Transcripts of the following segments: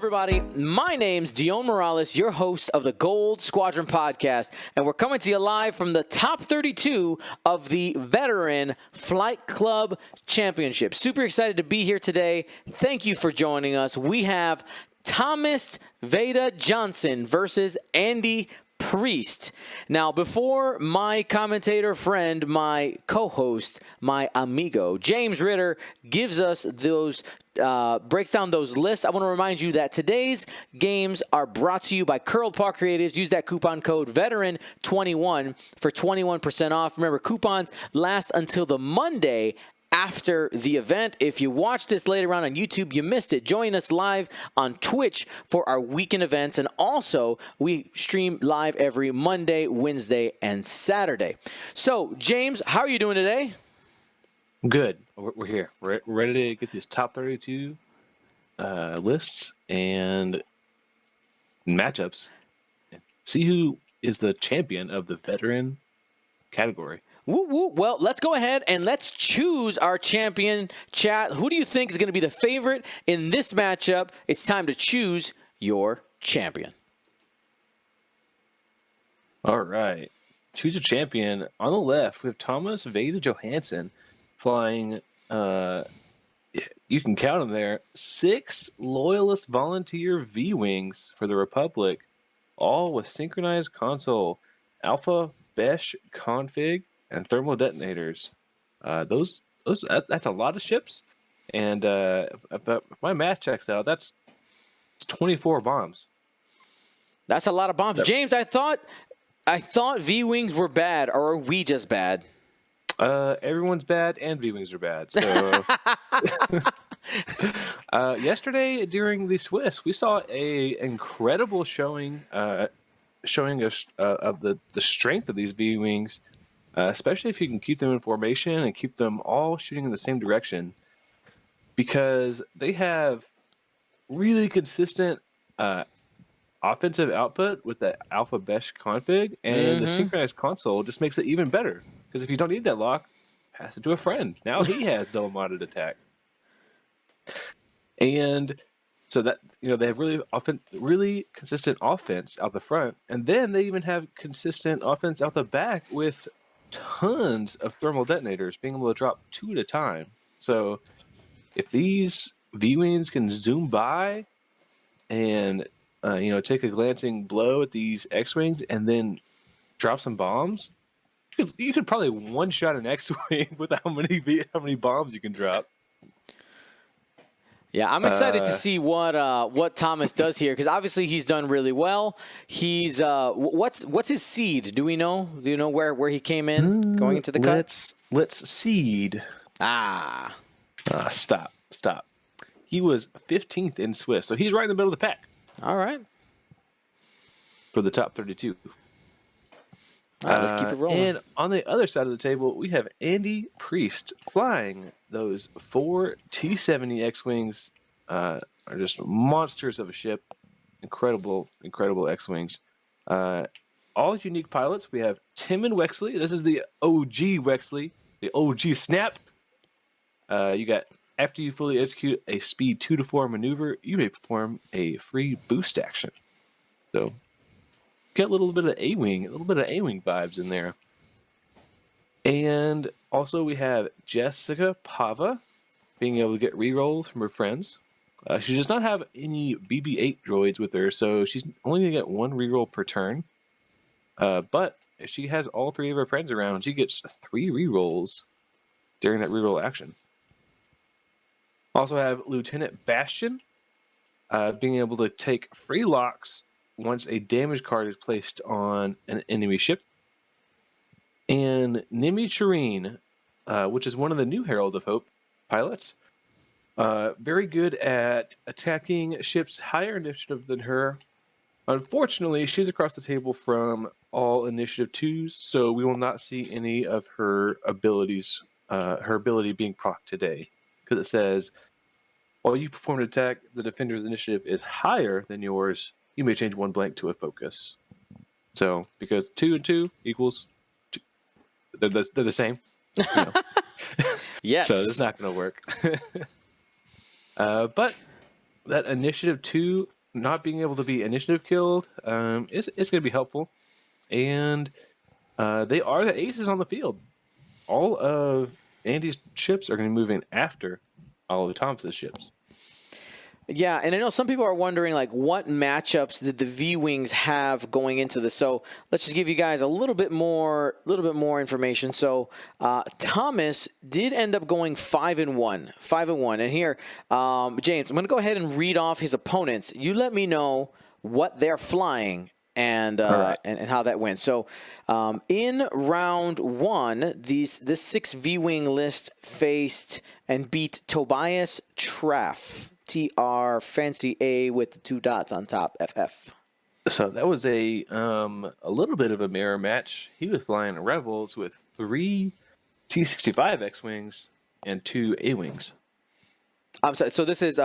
everybody. My name's Dion Morales, your host of the Gold Squadron podcast, and we're coming to you live from the top 32 of the Veteran Flight Club Championship. Super excited to be here today. Thank you for joining us. We have Thomas Vedaa Johansen versus Andy Priest. Now, before my commentator friend, my co-host, my amigo, James Ritter, gives us those, breaks down those lists, I want to remind you that today's games are brought to you by Curled Paw Creatives. Use that coupon code VETERAN21 for 21% off. Remember, coupons last until the Monday after the event. If you watch this later on YouTube, you missed it. Join us live on Twitch for our weekend events. And also, we stream live every Monday, Wednesday, and Saturday. So, James, how are you doing today? Good. We're here. We're ready to get these top 32 lists and matchups. See who is the champion of the veteran category. Woo, woo. Well, let's go ahead and let's choose our champion, chat. Who do you think is going to be the favorite in this matchup? It's time to choose your champion. All right. Choose a champion. On the left, we have Thomas Vedaa Johansen flying, you can count them there, 6 Loyalist Volunteer V-Wings for the Republic, all with synchronized console, Alpha Besh config, and thermal detonators. That's a lot of ships, and if my math checks out, that's 24 bombs. That's a lot of bombs. Yep. James, I thought V-Wings were bad, or are we just bad? Everyone's bad, and V-Wings are bad. So yesterday during the Swiss, we saw a incredible showing of the strength of these V-Wings. Especially if you can keep them in formation and keep them all shooting in the same direction, because they have really consistent offensive output with the Alpha Besh config, and the synchronized console just makes it even better. Because if you don't need that lock, pass it to a friend. Now he has double modded attack, and so that they have really consistent offense out the front, and then they even have consistent offense out the back with tons of thermal detonators, being able to drop 2 at a time. So if these V-Wings can zoom by and take a glancing blow at these X-Wings and then drop some bombs, you could probably one-shot an X-Wing with how many bombs you can drop. Yeah, I'm excited to see what Thomas does here, because obviously he's done really well. He's what's his seed? Do we know? Do you know where he came in going into the cut? Let's seed. Stop. He was 15th in Swiss, so he's right in the middle of the pack. All right. For the top 32. All right, let's keep it rolling. And on the other side of the table, we have Andy Priest flying those 4 T-70 X-Wings. Are just monsters of a ship. Incredible X-Wings. All unique pilots. We have Tim and Wexley. This is the OG Wexley, the OG Snap. You got, after you fully execute a speed 2 to 4 maneuver, you may perform a free boost action. So get a little bit of A-Wing vibes in there. And also we have Jessica Pava being able to get rerolls from her friends. She does not have any BB-8 droids with her, so she's only going to get 1 reroll per turn. But if she has all 3 of her friends around, she gets 3 rerolls during that reroll action. Also have Lieutenant Bastion being able to take free locks once a damage card is placed on an enemy ship. And Nimi Shireen, which is one of the new Herald of Hope pilots, very good at attacking ships higher initiative than her. Unfortunately, she's across the table from all initiative 2s, so we will not see any of her abilities, her ability being procced today, because it says, while you perform an attack, the defender's initiative is higher than yours, you may change 1 blank to a focus. So, because 2 and 2 equals 2, they're the same. Yes. So it's not going to work. But that initiative 2 not being able to be initiative killed is going to be helpful. And they are the aces on the field. All of Andy's ships are going to be moving after all of Thomas's ships. Yeah, and I know some people are wondering, like, what matchups did the V-Wings have going into this? So let's just give you guys a little bit more information. So Thomas did end up going 5-1, 5-1. And here, James, I'm going to go ahead and read off his opponents. You let me know what they're flying and how that went. So in round one, this 6 V-Wing list faced and beat Tobias Traff. TR Fancy A with the 2 dots on top, FF. So that was a little bit of a mirror match. He was flying Rebels with 3 T-65 X-Wings and 2 A-Wings. I'm sorry. So this is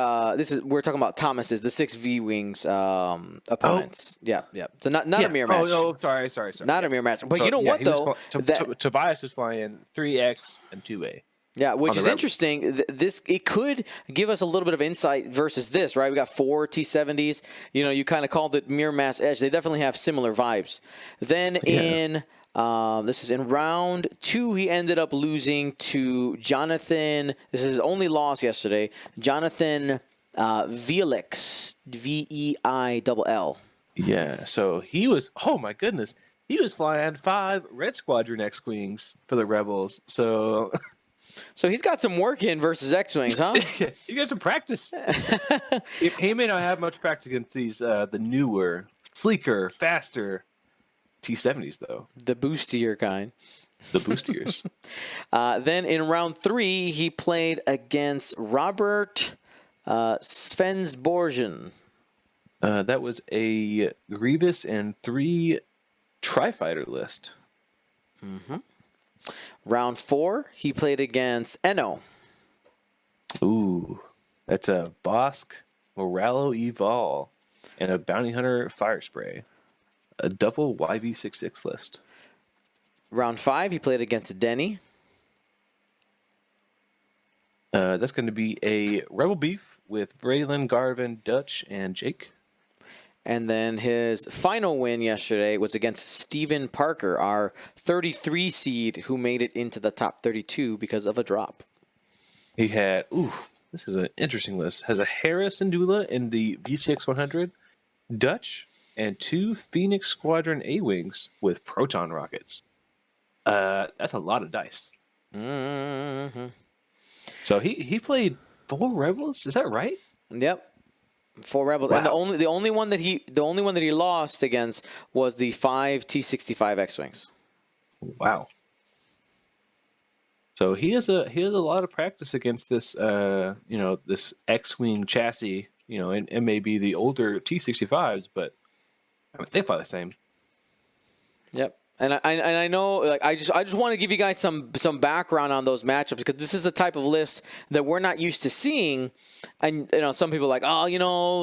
we're talking about Thomas's, the 6 V-Wings opponents. Oh. Yeah. So not a mirror match. Oh, sorry. Not a mirror match. But you know what though? Tobias is flying 3X and 2A. Yeah, which is interesting. It could give us a little bit of insight versus this, right? We got 4 T-70s. You know, you kind of called it mirror match edge. They definitely have similar vibes. Then in this is in round 2, he ended up losing to Jonathan. This is his only loss yesterday. Jonathan Vielix, Veill. Yeah, so he was. Oh my goodness, he was flying 5 Red Squadron X-Wings for the Rebels. So he's got some work in versus X-Wings, huh? You got some practice. He may not have much practice against these, the newer, sleeker, faster T-70s, though. The boostier kind. The boostiers. Then in round 3, he played against Robert Svensborgen. That was a Grievous and 3 Tri-Fighter list. Mm-hmm. Round 4, he played against Eno. Ooh, that's a Bosk, Moralo Evol, and a Bounty Hunter Fire Spray. A double YV66 list. Round 5, he played against Denny. That's going to be a Rebel Beef with Braylon, Garvin, Dutch, and Jake. And then his final win yesterday was against Stephen Parker, our 33 seed who made it into the top 32 because of a drop. He had, this is an interesting list. Has a Harris Syndulla in the VCX 100, Dutch, and 2 Phoenix Squadron A-Wings with proton rockets. That's a lot of dice. Mm-hmm. So he played 4 Rebels? Is that right? Yep. 4 Rebels, wow. And the only one that he lost against was the 5 T-65 X-Wings. Wow. So he has a lot of practice against this this X-Wing chassis, and maybe the older T-65s, but I mean, they fly the same. Yep. And I know, like, I just want to give you guys some background on those matchups, because this is the type of list that we're not used to seeing. And some people are like,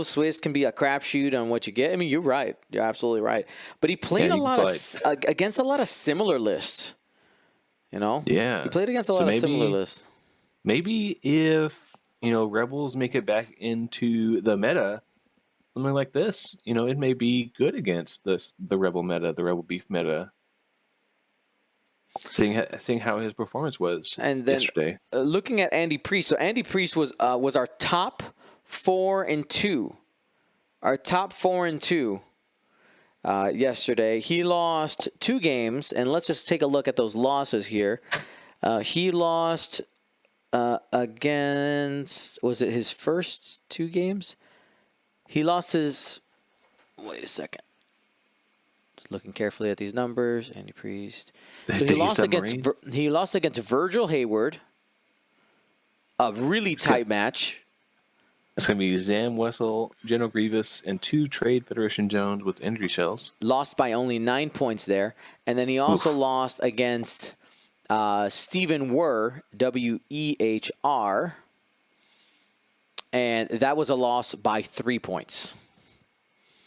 Swiss can be a crapshoot on what you get. I mean, you're right, you're absolutely right. But he played against a lot of similar lists. Yeah, he played against a lot of similar lists. Maybe if Rebels make it back into the meta, something like this, it may be good against the Rebel meta, the Rebel Beef meta. Seeing how his performance was yesterday. Looking at Andy Priest, so Andy Priest was our top 4-2. Our top 4-2 yesterday. He lost 2 games, and let's just take a look at those losses here. He lost against, was it his first 2 games? He lost his. Wait a second. Just looking carefully at these numbers. Andy Priest. So he lost against Virgil Hayward. A really tight match. It's going to be Zam Wessel, General Grievous, and 2 Trade Federation Jones with injury shells. Lost by only 9 points there. And then he also lost against Stephen Wehr, W-E-H-R. And that was a loss by 3 points.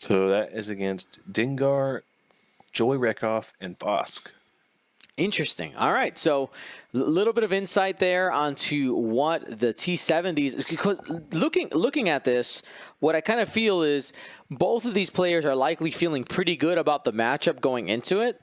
So that is against Dingar, Joy Rekoff, and Bosk. Interesting. All right. So a little bit of insight there onto what the T70s, because looking at this, what I kind of feel is both of these players are likely feeling pretty good about the matchup going into it,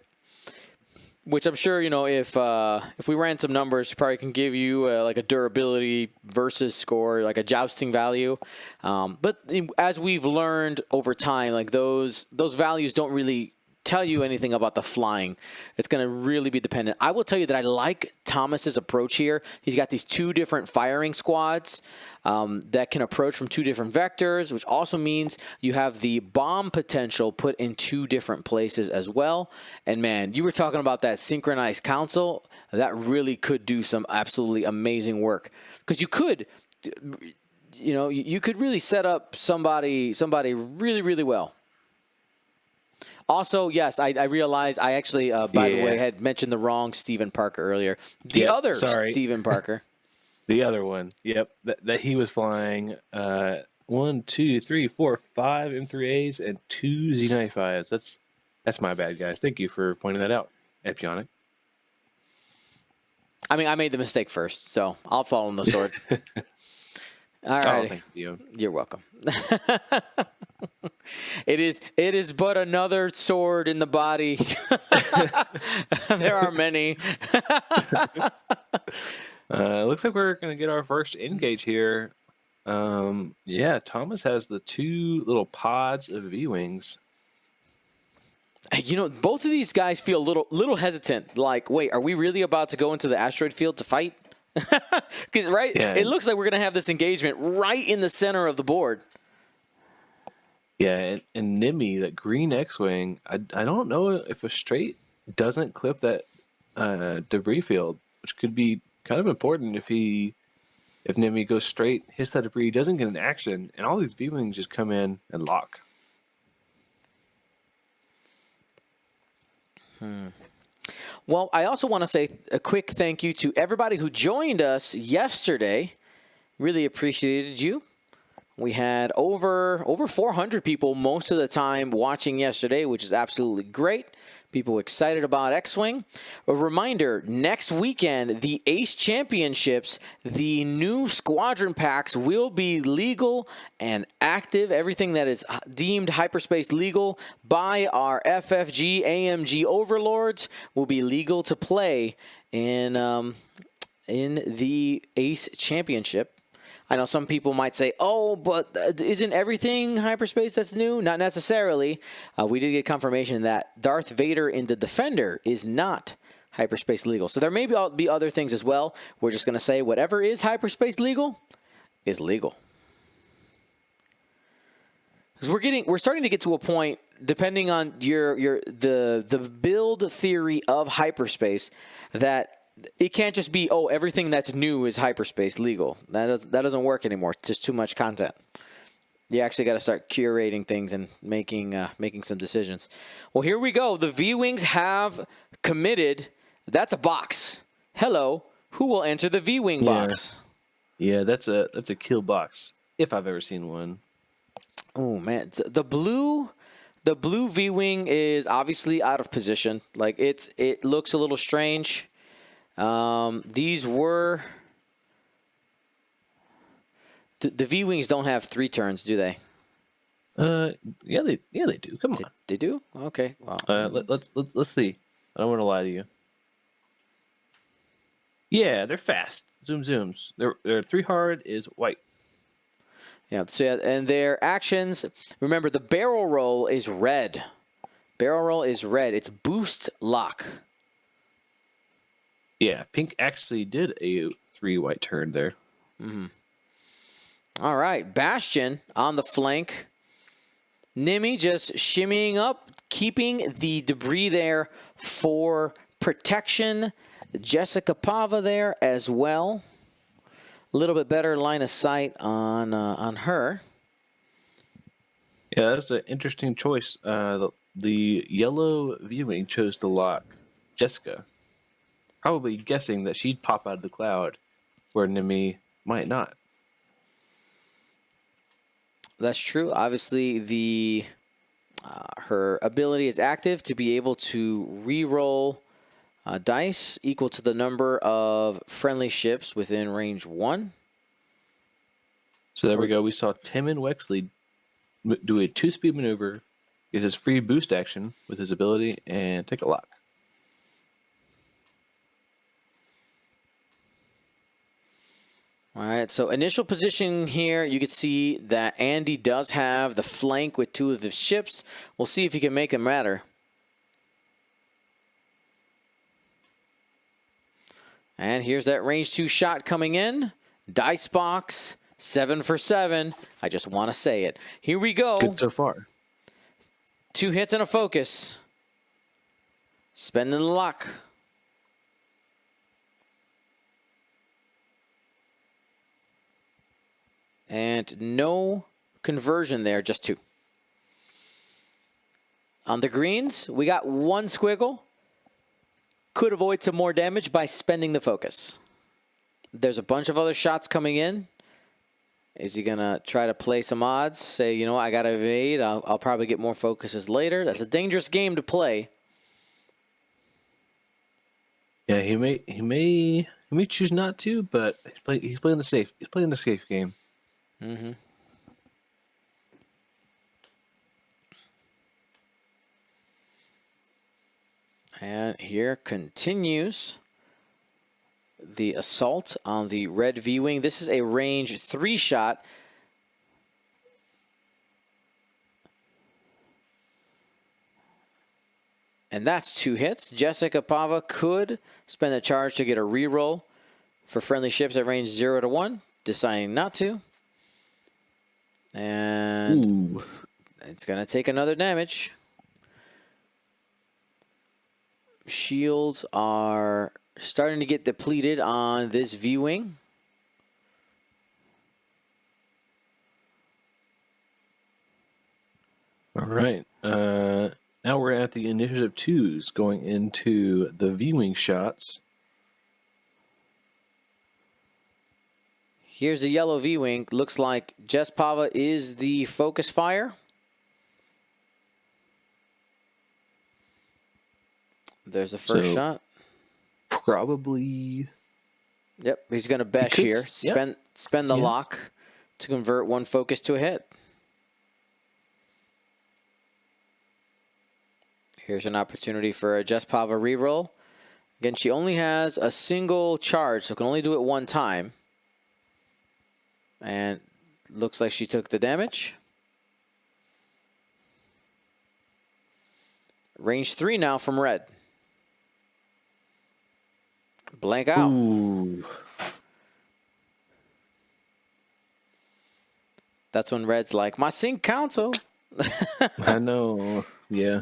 which I'm sure, if we ran some numbers, probably can give you like a durability versus score, like a jousting value. But as we've learned over time, like those values don't really tell you anything about the flying. It's going to really be dependent. I will tell you that I like Thomas's approach here. He's got these two different firing squads that can approach from two different vectors, which also means you have the bomb potential put in two different places as well. And man, you were talking about that synchronized console. That really could do some absolutely amazing work, because you could, you could really set up somebody really, really well. Also, yes, I realized I actually, by the way, had mentioned the wrong Stephen Parker earlier. The other Stephen Parker. The other one, yep, that he was flying 1, 2, 3, 4, 5 M3As and 2 Z95s. That's my bad, guys. Thank you for pointing that out, Epionic. I mean, I made the mistake first, so I'll fall on the sword. All right. Oh, thank you. You're welcome. It is but another sword in the body. There are many. Looks like we're going to get our first engage here. Yeah, Thomas has the two little pods of V-Wings. Both of these guys feel a little hesitant. Like, wait, are we really about to go into the asteroid field to fight? Because, right, yeah, it looks like we're going to have this engagement right in the center of the board. Yeah, and Nimi, that green X-Wing, I don't know if a straight doesn't clip that debris field, which could be kind of important if Nimi goes straight, hits that debris, doesn't get an action, and all these V-Wings just come in and lock. Well, I also want to say a quick thank you to everybody who joined us yesterday. Really appreciated you. We had over 400 people most of the time watching yesterday, which is absolutely great. People excited about X-Wing. A reminder, next weekend, the Ace Championships, the new Squadron packs will be legal and active. Everything that is deemed hyperspace legal by our FFG AMG overlords will be legal to play in the Ace Championship. I know some people might say, oh, but isn't everything hyperspace that's new? Not necessarily. We did get confirmation that Darth Vader in the Defender is not hyperspace legal. So there may be other things as well. We're just going to say whatever is hyperspace legal is legal. Because we're starting to get to a point, depending on the build theory of hyperspace, that it can't just be, oh, everything that's new is hyperspace legal. That doesn't work anymore. It's just too much content. You actually got to start curating things and making some decisions. Well, here we go. The V-Wings have committed. That's a box. Hello. Who will enter the V-Wing box? Yeah, that's a kill box, if I've ever seen one. Oh, man. The blue V-Wing is obviously out of position. Like, it looks a little strange. These were the V-Wings don't have 3 turns, do they? Yeah, they do. Come on, they do. Okay, well, let's see. I don't want to lie to you. Yeah, they're fast. Zooms. Their 3 hard is white. Yeah. So and their actions. Remember, the barrel roll is red. Barrel roll is red. It's boost lock. Yeah, pink actually did a 3 white turn there. Mm-hmm. All right, Bastion on the flank. Nimi just shimmying up, keeping the debris there for protection. Jessica Pava there as well. A little bit better line of sight on her. Yeah, that's an interesting choice. The yellow viewing chose to lock Jessica. Probably guessing that she'd pop out of the cloud where Nimi might not. That's true. Obviously, her ability is active to be able to re-roll Dice equal to the number of friendly ships within range 1. So there we go. We saw Timon Wexley do a 2-speed maneuver, get his free boost action with his ability, and take a lock. All right, so initial position here, you can see that Andy does have the flank with 2 of his ships. We'll see if he can make them matter. And here's that range 2 shot coming in. Dice box, 7 for 7. I just want to say it. Here we go. Good so far. 2 hits and a focus. Spending the luck. And no conversion there, just 2. On the greens, we got 1 squiggle. Could avoid some more damage by spending the focus. There's a bunch of other shots coming in. Is he going to try to play some odds? Say, you know, I got to evade. I'll probably get more focuses later. That's a dangerous game to play. Yeah, he may choose not to, but he's playing the safe. He's playing the safe game. Mm-hmm. And here continues the assault on the red V-wing. This is a range 3 shot. And that's 2 hits. Jessica Pava could spend a charge to get a reroll for friendly ships at range 0 to 1, deciding not to. And it's going to take another damage. Shields are starting to get depleted on this V-wing. All right. Now we're at the initiative 2s going into the V-wing shots. Here's a yellow V-wing. Looks like Jess Pava is the focus fire. There's the first shot. Probably. Yep, he's going to besh here. Spend the lock to convert 1 focus to a hit. Here's an opportunity for a Jess Pava reroll. Again, she only has a single charge, so can only do it 1 time. And looks like she took the damage. Range 3 now from red. Blank out. Ooh. That's when red's like, my sync council. I know. Yeah.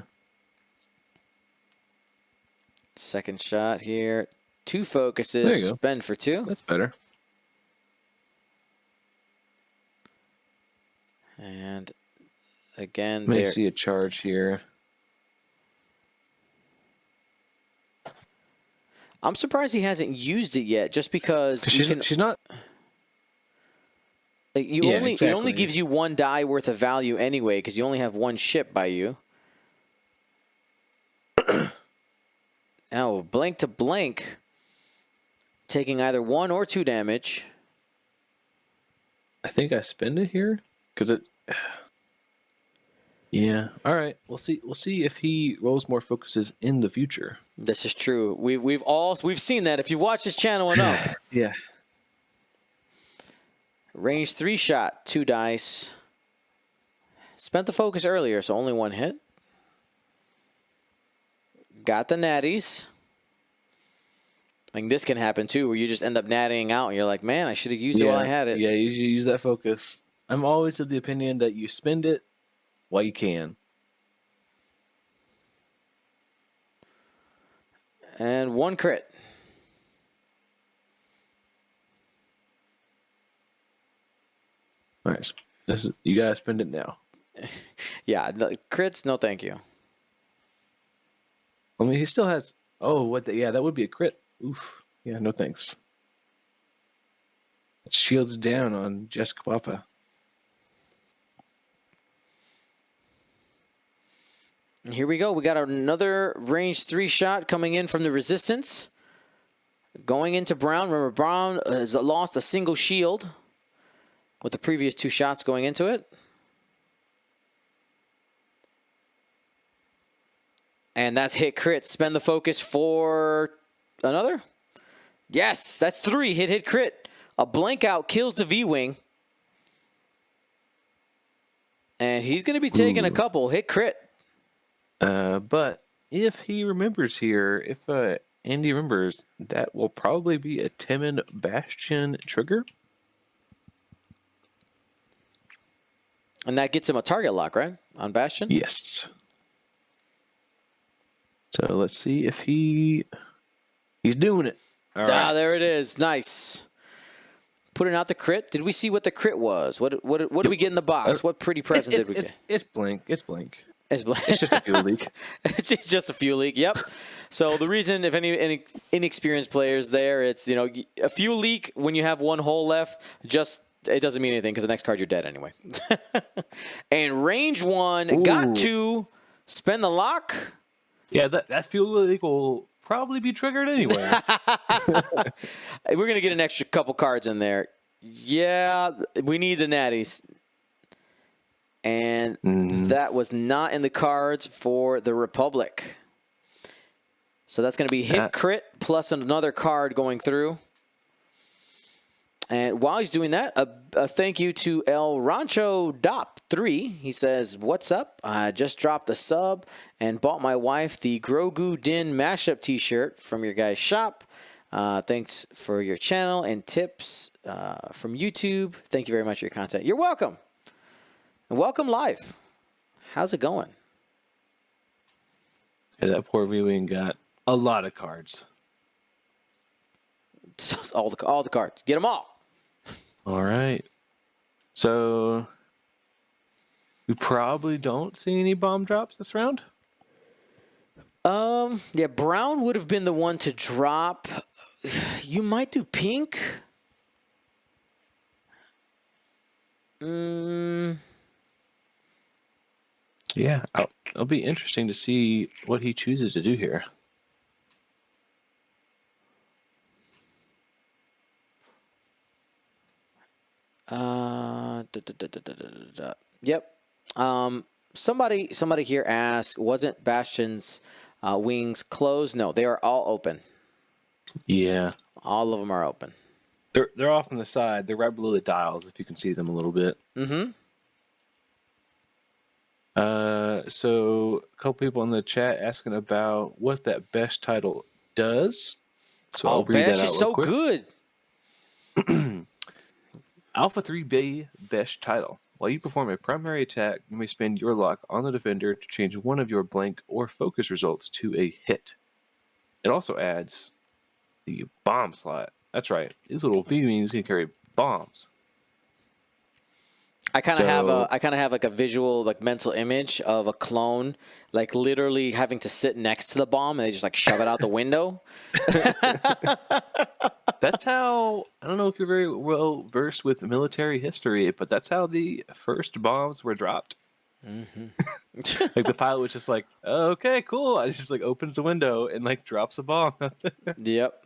Second shot here. 2 focuses. Spend for 2. That's better. And again, I see a charge here. I'm surprised he hasn't used it yet, just because she's not. Like it only gives you 1 die worth of value anyway, because you only have 1 ship by you. Now blank to blank, taking either 1 or 2 damage. I think I spend it here because it. Yeah. All right. We'll see. We'll see if he rolls more focuses in the future. This is true. We've seen that if you've watched this channel enough. Yeah. Range 3 shot, 2 dice. Spent the focus earlier, so only 1 hit. Got the natties. I mean, this can happen too, where you just end up nattying out, and you're like, man, I should have used it while I had it. Yeah, you should use that focus. I'm always of the opinion that you spend it while you can. And 1 crit. All right, you gotta spend it now. Yeah, crits, no thank you. I mean, he still has. Oh, what? Yeah, that would be a crit. Oof. Yeah, no thanks. It shields down on Jessica Papa. And here we go. We got another range 3 shot coming in from the Resistance. Going into Brown. Remember, Brown has lost a single shield with the previous 2 shots going into it. And that's hit crit. Spend the focus for another. Yes, that's 3. Hit crit. A blank out kills the V-Wing. And he's going to be taking a couple. Hit crit. But if he remembers here, if Andy remembers, that will probably be a Timid Bastion trigger. And that gets him a target lock, right? On Bastion? Yes. So let's see if he's doing it. All right. There it is. Nice. Putting out the crit. Did we see what the crit was? What did we get in the box? What pretty present did we get? It's blank. It's blank. It's blank. It's just a fuel leak. It's just a fuel leak. Yep. So the reason, if any inexperienced players there, it's a fuel leak when you have 1 hole left. It doesn't mean anything because the next card you're dead anyway. And range 1 got to spend the lock. Yeah, that fuel leak will probably be triggered anyway. We're going to get an extra couple cards in there. Yeah, we need the natties. And that was not in the cards for the Republic. So that's going to be hit crit plus another card going through. And while he's doing that, a thank you to El Rancho Dop 3. He says, "What's up? I just dropped a sub and bought my wife the Grogu Din mashup t-shirt from your guys' shop. Thanks for your channel and tips from YouTube. Thank you very much for your content." You're welcome. And welcome live. How's it going? Yeah, that poor viewing got a lot of cards. All the cards. Get them all. All right. So we probably don't see any bomb drops this round. Yeah, Brown would have been the one to drop. You might do pink. Yeah, it'll be interesting to see what he chooses to do here. Yep. Somebody here asked, wasn't Bastion's wings closed? No, they are all open. Yeah. All of them are open. They're off on the side. They're right below the dials, if you can see them a little bit. Mm-hmm. So a couple people in the chat asking about what that best title does. So I'll read that out is so quick. good. Alpha 3B Best title. While you perform a primary attack, you may spend your luck on the defender to change one of your blank or focus results to a hit. It also adds the bomb slot. That's right. These little V-wings can carry bombs. I kind of have like a visual, like mental image of a clone, like literally having to sit next to the bomb and they just like shove it out the window. That's how, I don't know if you're very well versed with military history, but that's how the first bombs were dropped. Mm-hmm. Like the pilot was just like, oh, okay, cool. I just like opens the window and like drops a bomb. Yep.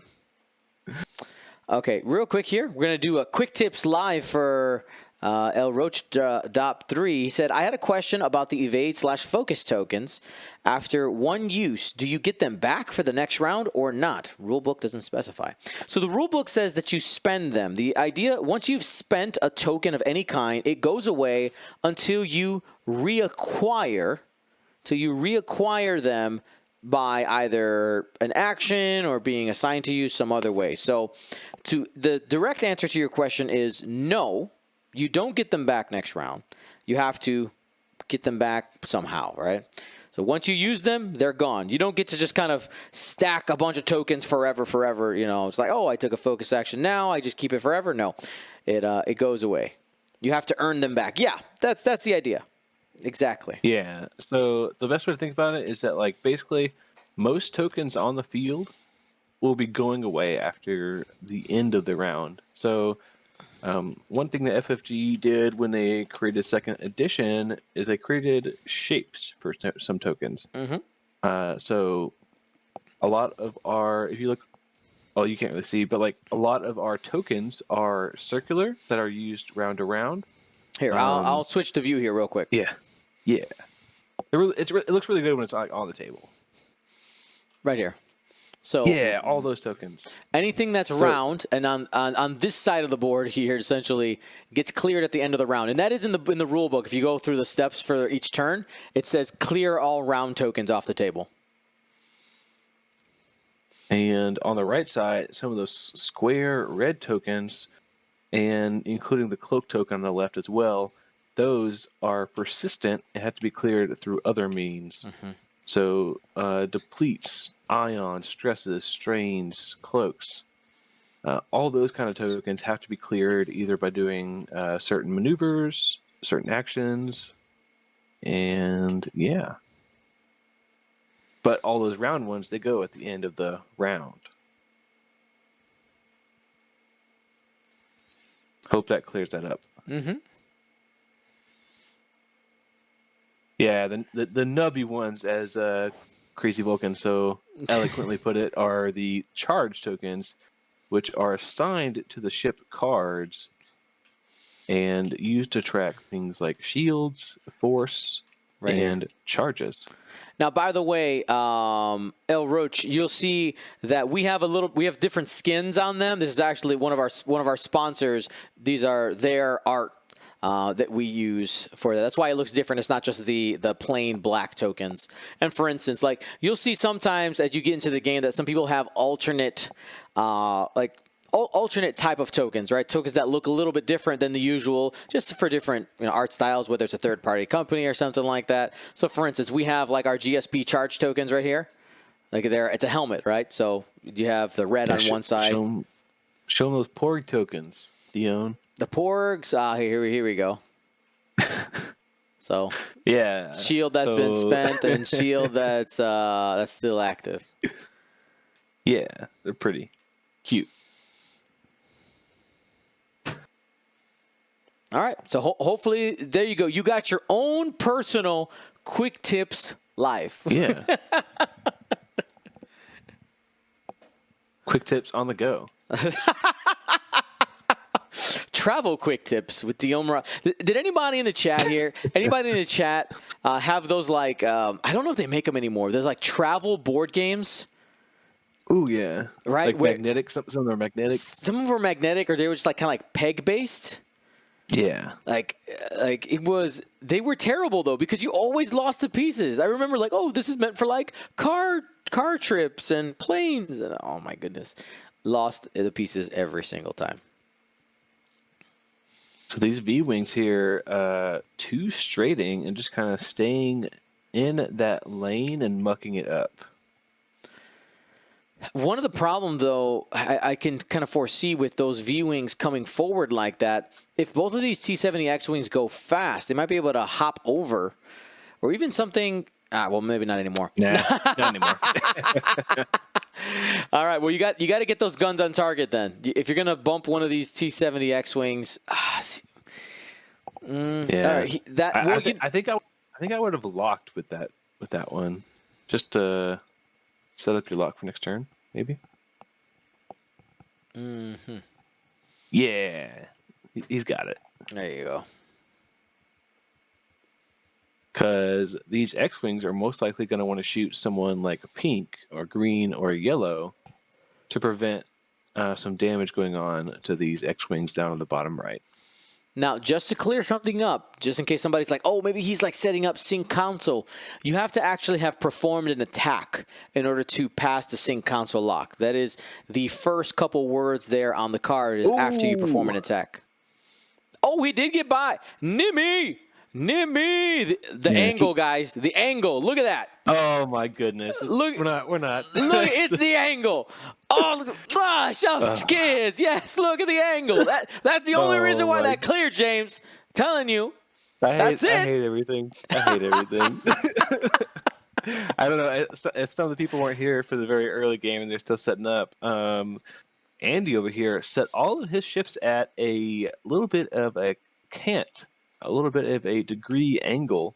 Okay, real quick here. We're going to do a quick tips live for El Roach Dop 3. He said, I had a question about the evade/focus tokens. After one use, do you get them back for the next round or not? Rulebook doesn't specify. So the rulebook says that you spend them. The idea, once you've spent a token of any kind, it goes away until you reacquire them by either an action or being assigned to you some other way. So the direct answer to your question is no. You don't get them back next round. You have to get them back somehow, right? So once you use them, they're gone. You don't get to just kind of stack a bunch of tokens forever. You know, it's like, oh, I took a focus action now, I just keep it forever. No, it goes away. You have to earn them back. Yeah, that's the idea. Exactly. Yeah. So the best way to think about it is that, like, basically most tokens on the field will be going away after the end of the round. So One thing that FFG did when they created second edition is they created shapes for some tokens. So a lot of our, if you look, oh, you can't really see, but like a lot of our tokens are circular that are used round to round. Here, I'll switch the view here real quick. Yeah. It looks really good when it's like on the table. Right here. So yeah, all those tokens. Anything that's round and on this side of the board here essentially gets cleared at the end of the round, and that is in the rule book. If you go through the steps for each turn, it says clear all round tokens off the table. And on the right side, some of those square red tokens, and including the cloak token on the left as well, those are persistent and have to be cleared through other means. So depletes, ions, stresses, strains, cloaks. All those kind of tokens have to be cleared either by doing certain maneuvers, certain actions, and yeah. But all those round ones, they go at the end of the round. Hope that clears that up. Yeah, the nubby ones, as Crazy Vulcan so eloquently put it, are the charge tokens, which are assigned to the ship cards and used to track things like shields, force, and charges. Now, by the way, El Roach, you'll see that we have different skins on them. This is actually one of our sponsors. These are their art that we use for that. That's why it looks different. It's not just the plain black tokens. And for instance, like you'll see sometimes as you get into the game that some people have alternate type of tokens, right? Tokens that look a little bit different than the usual, just for different art styles, whether it's a third-party company or something like that. So, for instance, we have like our GSP charge tokens right here. Like there, it's a helmet, right? So you have the red on one side. Show them those Porg tokens, Dion. The Porgs. Here we go. So yeah, shield that's been spent and shield that's still active. Yeah, they're pretty cute. All right, so hopefully there you go. You got your own personal quick tips live. Yeah. Quick tips on the go. Travel quick tips with Dion. Did anybody in the chat here? Anybody in the chat have those like I don't know if they make them anymore. There's like travel board games. Oh yeah, right. Like magnetic. Some of them are magnetic. Some of them were magnetic, or they were just like kind of like peg based. Yeah. Like it was. They were terrible though because you always lost the pieces. I remember like, oh, this is meant for like car trips and planes, and oh my goodness, lost the pieces every single time. So these V-wings here, two straighting and just kind of staying in that lane and mucking it up. One of the problems, though, I can kind of foresee with those V-wings coming forward like that, if both of these T-70 X-wings go fast, they might be able to hop over, or even something. Well, maybe not anymore. Nah, not anymore. All right. Well, you got to get those guns on target then. If you're gonna bump one of these T-70 X-wings, yeah. All right, I think I would have locked with that one, just to set up your lock for next turn, maybe. Yeah, he's got it. There you go. Because these X-wings are most likely going to want to shoot someone like a pink or green or yellow to prevent some damage going on to these X-wings down on the bottom right. Now, just to clear something up, just in case somebody's like, oh, maybe he's like setting up sync console, you have to actually have performed an attack in order to pass the sync console lock. That is the first couple words there on the card is after you perform an attack. Oh, he did get by. Nimmy! The angle, guys. The angle. Look at that. Oh my goodness. We're not. Look, it's the angle. Oh, look, shuffle kids. Yes, look at the angle. That's the only reason why that cleared, James. Telling you. That's it. I hate everything. I don't know if some of the people weren't here for the very early game and they're still setting up. Andy over here set all of his ships at a little bit of a cant, a little bit of a degree angle.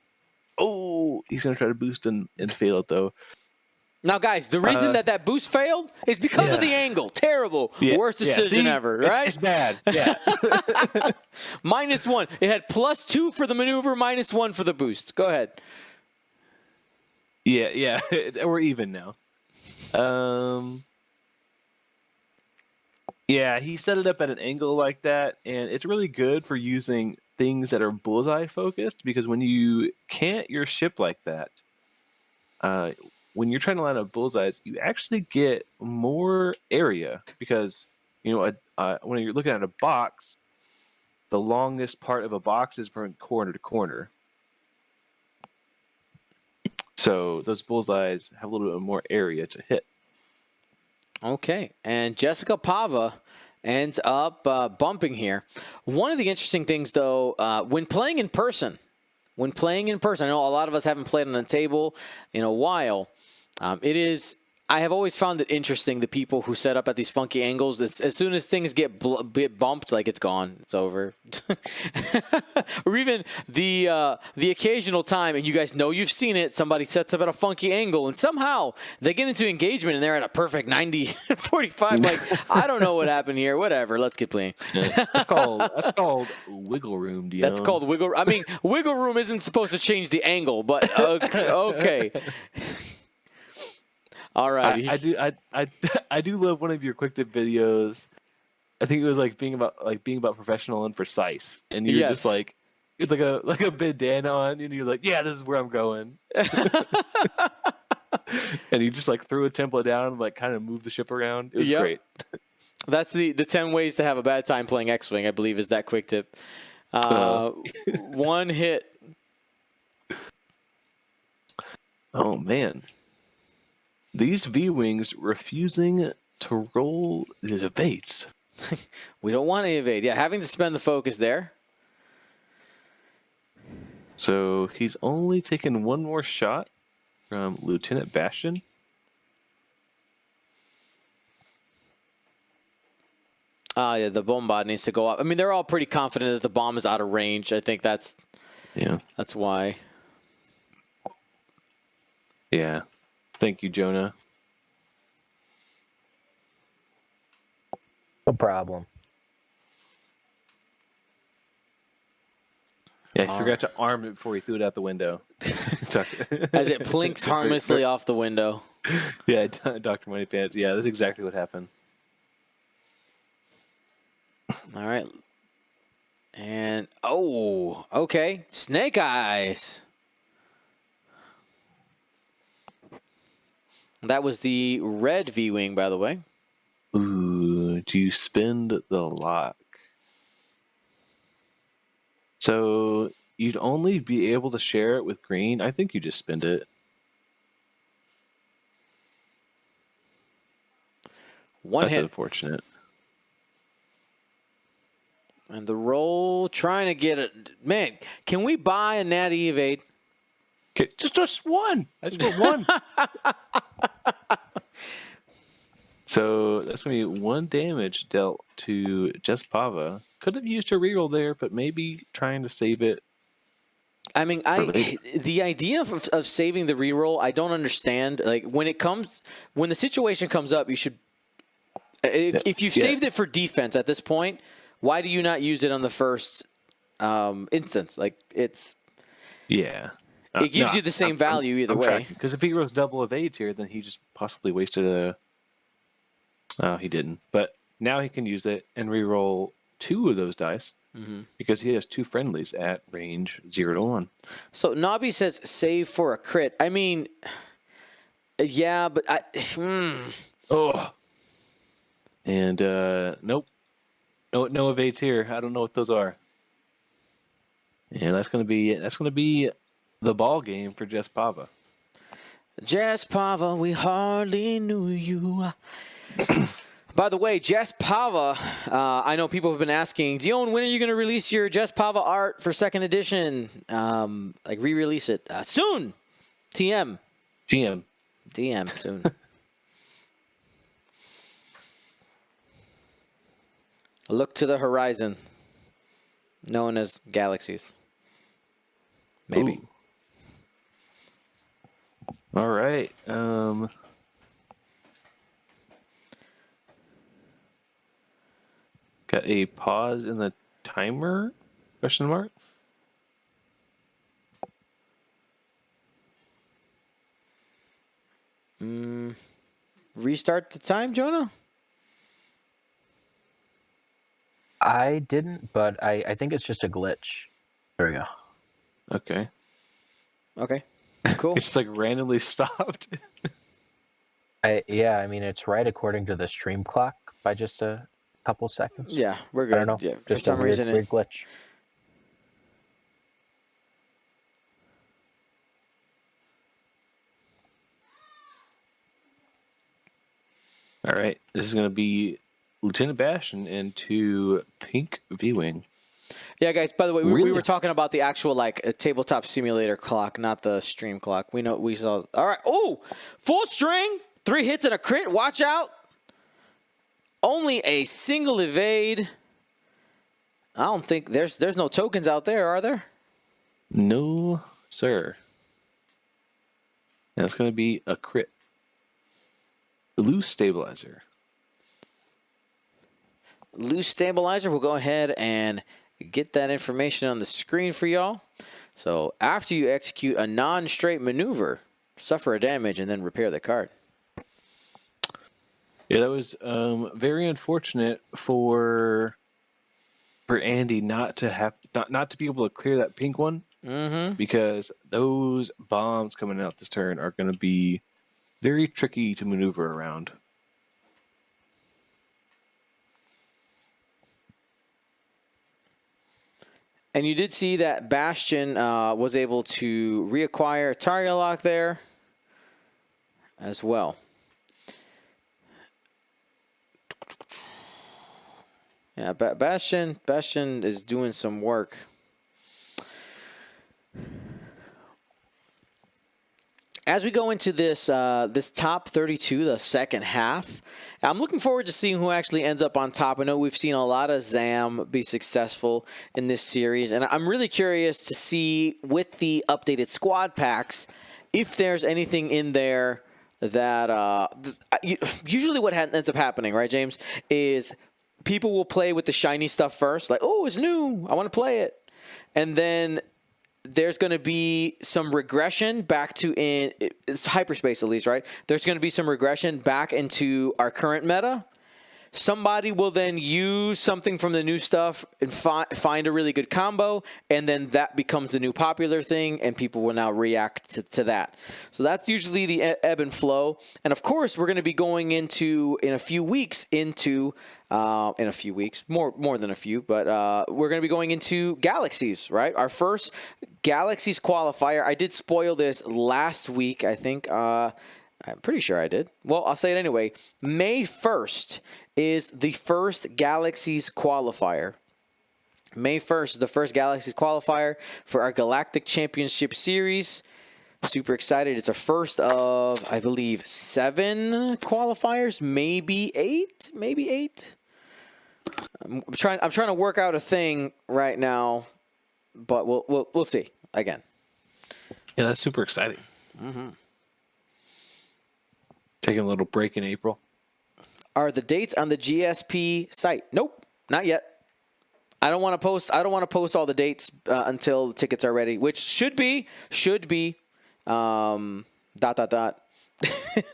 Oh, he's going to try to boost and fail it, though. Now, guys, the reason that boost failed is because of the angle. Terrible. Worst decision ever, right? It's bad. Yeah. -1. It had +2 for the maneuver, -1 for the boost. Go ahead. Yeah. We're even now. Yeah, he set it up at an angle like that, and it's really good for using things that are bullseye focused, because when you cant your ship like that, when you're trying to line up bullseyes, you actually get more area, because when you're looking at a box, the longest part of a box is from corner to corner. So those bullseyes have a little bit more area to hit. Okay, and Jessica Pava ends up bumping here. One of the interesting things, though, when playing in person, I know a lot of us haven't played on a table in a while. I have always found it interesting, the people who set up at these funky angles. As soon as things get bumped, like it's gone, it's over. Or even the occasional time, and you guys know you've seen it, somebody sets up at a funky angle, and somehow they get into engagement, and they're at a perfect 90-45. Like, I don't know what happened here. Whatever, let's get playing. That's called wiggle room, Dion. That's called wiggle. I mean, wiggle room isn't supposed to change the angle, but okay. All right. I do love one of your quick tip videos. I think it was being about professional and precise, and you're just like, it's like a bandana on, and you're like, yeah, this is where I'm going. And you just threw a template down and kind of move the ship around. It was great. That's the 10 ways to have a bad time playing X-Wing, I believe, is that quick tip. One hit. Oh man. These V-Wings refusing to roll these evades. We don't want to evade. Yeah, having to spend the focus there. So he's only taken one more shot from Lieutenant Bastion. Yeah, the bombard needs to go up. I mean, they're all pretty confident that the bomb is out of range. I think that's why. Yeah. Thank you, Jonah. No problem. Yeah, he forgot to arm it before he threw it out the window. As it plinks harmlessly off the window. Yeah, Dr. Moneypants. Yeah, that's exactly what happened. All right. And, okay. Snake Eyes. That was the red V-Wing, by the way. Ooh, do you spend the lock? So you'd only be able to share it with green. I think you just spend it. That's hit. Unfortunate. And the roll, trying to get it. Man, can we buy a natty evade? Okay, just one. I just want one. So that's going to be 1 damage dealt to Jess Pava. Could have used her reroll there, but maybe trying to save it. I mean, the idea of saving the reroll, I don't understand. Like, when the situation comes up, you should. If you've saved it for defense at this point, why do you not use it on the first instance? Like, it's. Yeah. It gives you the same value either way. Because if he rolls double evades here, then he just possibly wasted a. Oh, he didn't. But now he can use it and re-roll 2 of those dice because he has 2 friendlies at range 0 to 1. So Nobby says save for a crit. I mean, yeah, but Oh. And nope. No evades here. I don't know what those are. Yeah, that's gonna be the ball game for Jess Pava. Jess Pava, we hardly knew you. By the way, Jess Pava, I know people have been asking, Dion, when are you going to release your Jess Pava art for 2nd edition? Re-release it soon. TM. GM. DM soon. look to the horizon, known as galaxies. Maybe. Ooh. All right. Got a pause in the timer? Question mark? Restart the time, Jonah? I didn't, but I think it's just a glitch. There we go. Okay. Okay. Cool. It just like randomly stopped. Yeah, I mean, it's right according to the stream clock by just a couple seconds. Yeah, we're good. I don't know. Yeah, for Just some a reason, weird glitch. All right. This is going to be Lieutenant Bash and to Pink V-Wing. Yeah, guys, by the way, we Really? were talking about the actual, like, tabletop simulator clock, not the stream clock. We saw. All right. Oh, full string, 3 hits and a crit. Watch out. Only a single evade. I don't think there's no tokens out there, are there? No, sir. That's going to be a crit. Loose stabilizer. Loose stabilizer. We'll go ahead and get that information on the screen for y'all. So after you execute a non-straight maneuver, suffer a damage and then repair the card. Yeah, that was very unfortunate for Andy not to be able to clear that pink one, because those bombs coming out this turn are going to be very tricky to maneuver around. And you did see that Bastion was able to reacquire target lock there as well. Yeah, Bastion is doing some work. As we go into this this top 32, the second half, I'm looking forward to seeing who actually ends up on top. I know we've seen a lot of Zam be successful in this series, and I'm really curious to see with the updated squad packs if there's anything in there that usually what ends up happening, right, James, is people will play with the shiny stuff first, like, oh, it's new, I want to play it, and then there's going to be some regression back to it's hyperspace, at least, right? There's going to be some regression back into our current meta. Somebody will then use something from the new stuff and find a really good combo, and then that becomes the new popular thing, and people will now react to that. So that's usually the ebb and flow. And of course, we're going to be going into, in a few weeks, more than a few, but we're going to be going into Galaxies, right? Our first Galaxies qualifier. I did spoil this last week, I think. I'm pretty sure I did. Well, I'll say it anyway. May 1st is the first Galaxies qualifier. May 1st is the first Galaxies qualifier for our Galactic Championship Series. Super excited. It's a first of, I believe, 7 qualifiers, maybe 8. I'm trying to work out a thing right now, but we'll see again. Yeah, that's super exciting. Taking a little break in April. Are the dates on the GSP site? Nope, not yet. I don't want to post all the dates until the tickets are ready, which should be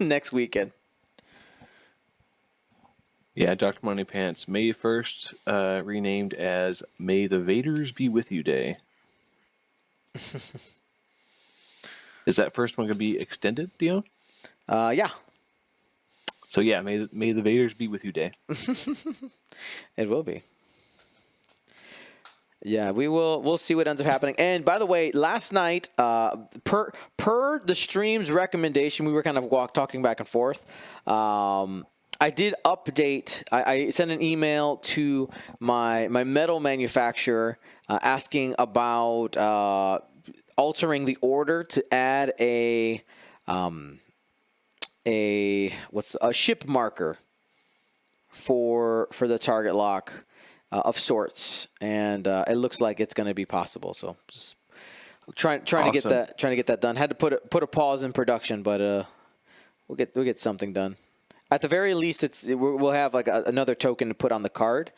next weekend. Yeah, Dr. Money Pants, May 1st, renamed as May the Vaders Be With You Day. Is that first one going to be extended, Dion? Yeah. So yeah, May the Vaders Be With You Day. It will be. Yeah, we'll see what ends up happening. And by the way, last night, per the stream's recommendation, we were kind of talking back and forth. I did update. I sent an email to my metal manufacturer asking about altering the order to add a ship marker for the target lock. of sorts, and it looks like it's going to be possible. So just trying to get that done. Had to put a pause in production, but we'll get something done. At the very least, we'll have like another token to put on the card.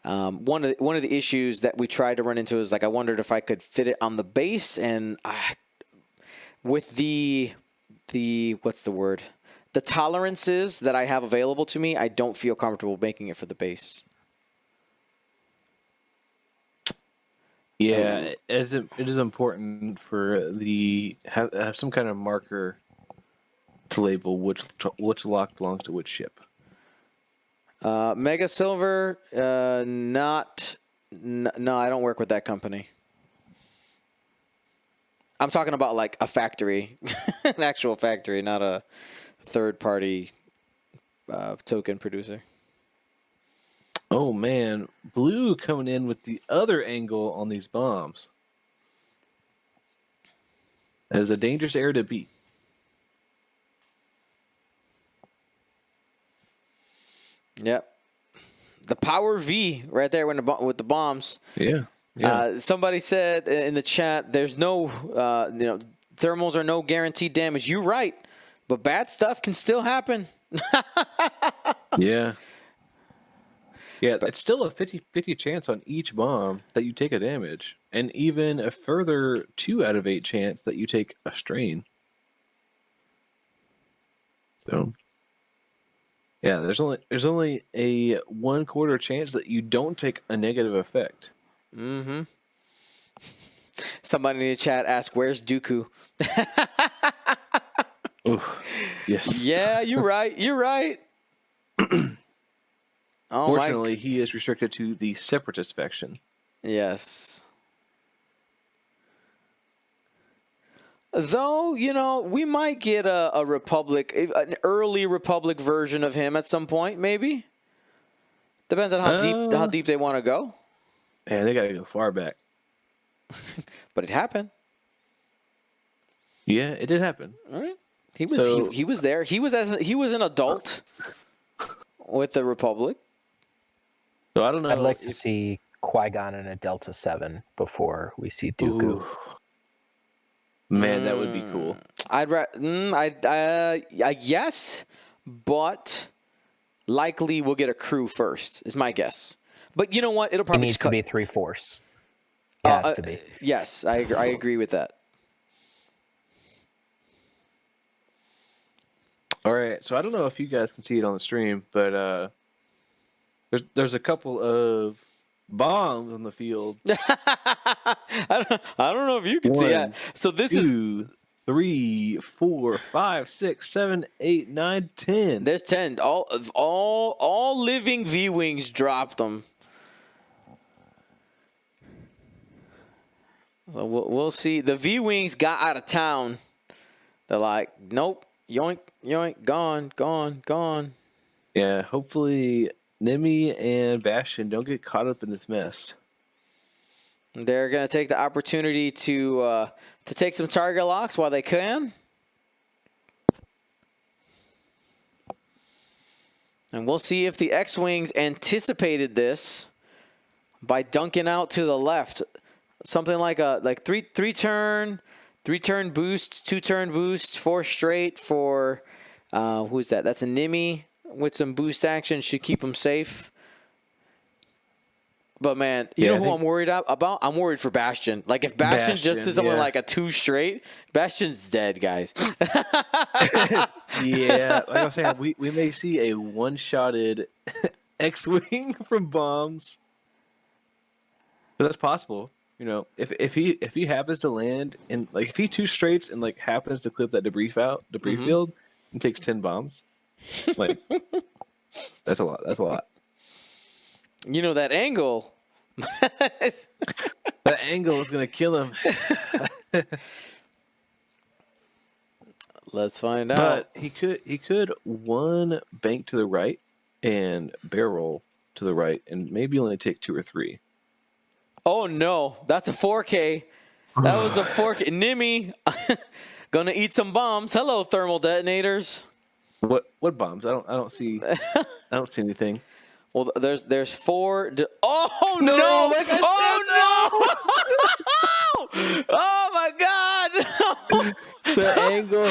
One of the issues that we tried to run into is like I wondered if I could fit it on the base, and with the what's the word? The tolerances that I have available to me, I don't feel comfortable making it for the base. Yeah, it is important for have some kind of marker to label which lock belongs to which ship. Mega Silver, no, I don't work with that company. I'm talking about like a factory, an actual factory, not a third-party token producer. Oh man, blue coming in with the other angle on these bombs. That is a dangerous area to beat. Yep. The power V right there with the bombs. Yeah. Somebody said in the chat, there's no, thermals are no guaranteed damage. You're right, but bad stuff can still happen. Yeah. Yeah, it's still a 50-50 chance on each bomb that you take a damage, and even a further 2 out of 8 chance that you take a strain. So, yeah, there's only a 1/4 chance that you don't take a negative effect. Mm-hmm. Somebody in the chat asked, "Where's Dooku?" Yes. Yeah, you're right. You're right. Fortunately, he is restricted to the Separatist faction. Yes. Though, we might get a Republic, an early Republic version of him at some point, maybe. Depends on how deep they want to go. Man, they gotta go far back. But it happened. Yeah, it did happen. All right. He was there. He was an adult with the Republic. So I don't know. I'd like to see Qui-Gon in a Delta 7 before we see Dooku. Ooh. Man, that would be cool. Yes, but likely we'll get a crew first, is my guess. But you know what? It'll probably It needs to be 3-Force. It has to be. Yes, I agree with that. All right, so I don't know if you guys can see it on the stream, but there's a couple of bombs on the field. I don't know if you can see that. So this is 2, 3, 4, 5, 6, 7, 8, 9, 10. There's 10. All living V-wings dropped them. So we'll see. The V-wings got out of town. They're like, nope, yoink, yoink, gone. Yeah, hopefully Nemi and Bastion don't get caught up in this mess. They're going to take the opportunity to take some target locks while they can. And we'll see if the X-Wings anticipated this by dunking out to the left. Something like three turn boost, 2-turn boost, 4 straight for who's that? That's a Nimi with some boost action. Should keep them safe. But man, you know who I'm worried about? I'm worried for Bastion. Like if Bastion just did something like a 2 straight, Bastion's dead, guys. Yeah, like I was saying, we may see a one-shotted X-wing from bombs. But that's possible. If he happens to land in if he 2 straights and happens to clip that debris field and takes 10 bombs, that's a lot. That's a lot. That angle. That angle is gonna kill him. Let's find out. But he could one bank to the right and barrel to the right and maybe only take 2 or 3. Oh no, that's a 4K. That was a 4K. Nimi gonna eat some bombs. Hello, thermal detonators. What bombs? I don't see anything. Well, there's 4. Oh No, no! like I Oh no! Oh my God! The angle.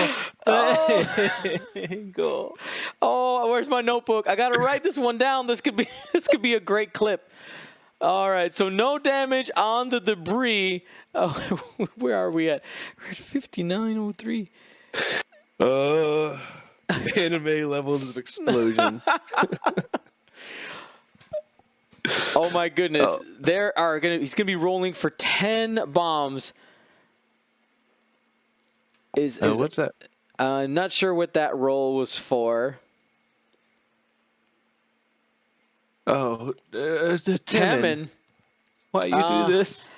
Oh. Angle. Oh, where's my notebook? I gotta write this one down. This could be a great clip. All right, so no damage on the debris. Oh, where are we at? We're at 5903. Anime levels of explosion. Oh my goodness! He's gonna be rolling for 10 bombs. What's that? Not sure what that roll was for. Oh, Temin. Why you do this?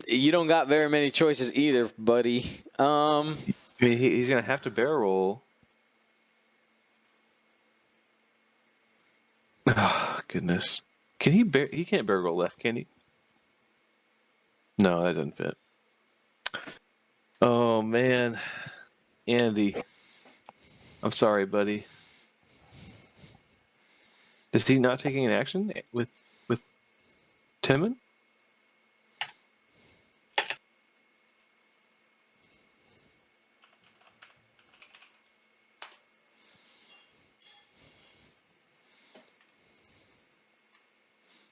You don't got very many choices either, buddy. I mean, he's gonna have to barrel roll. Oh goodness! Can he bear? He can't barrel roll left, can he? No, that doesn't fit. Oh man, Andy, I'm sorry, buddy. Is he not taking an action with Timon?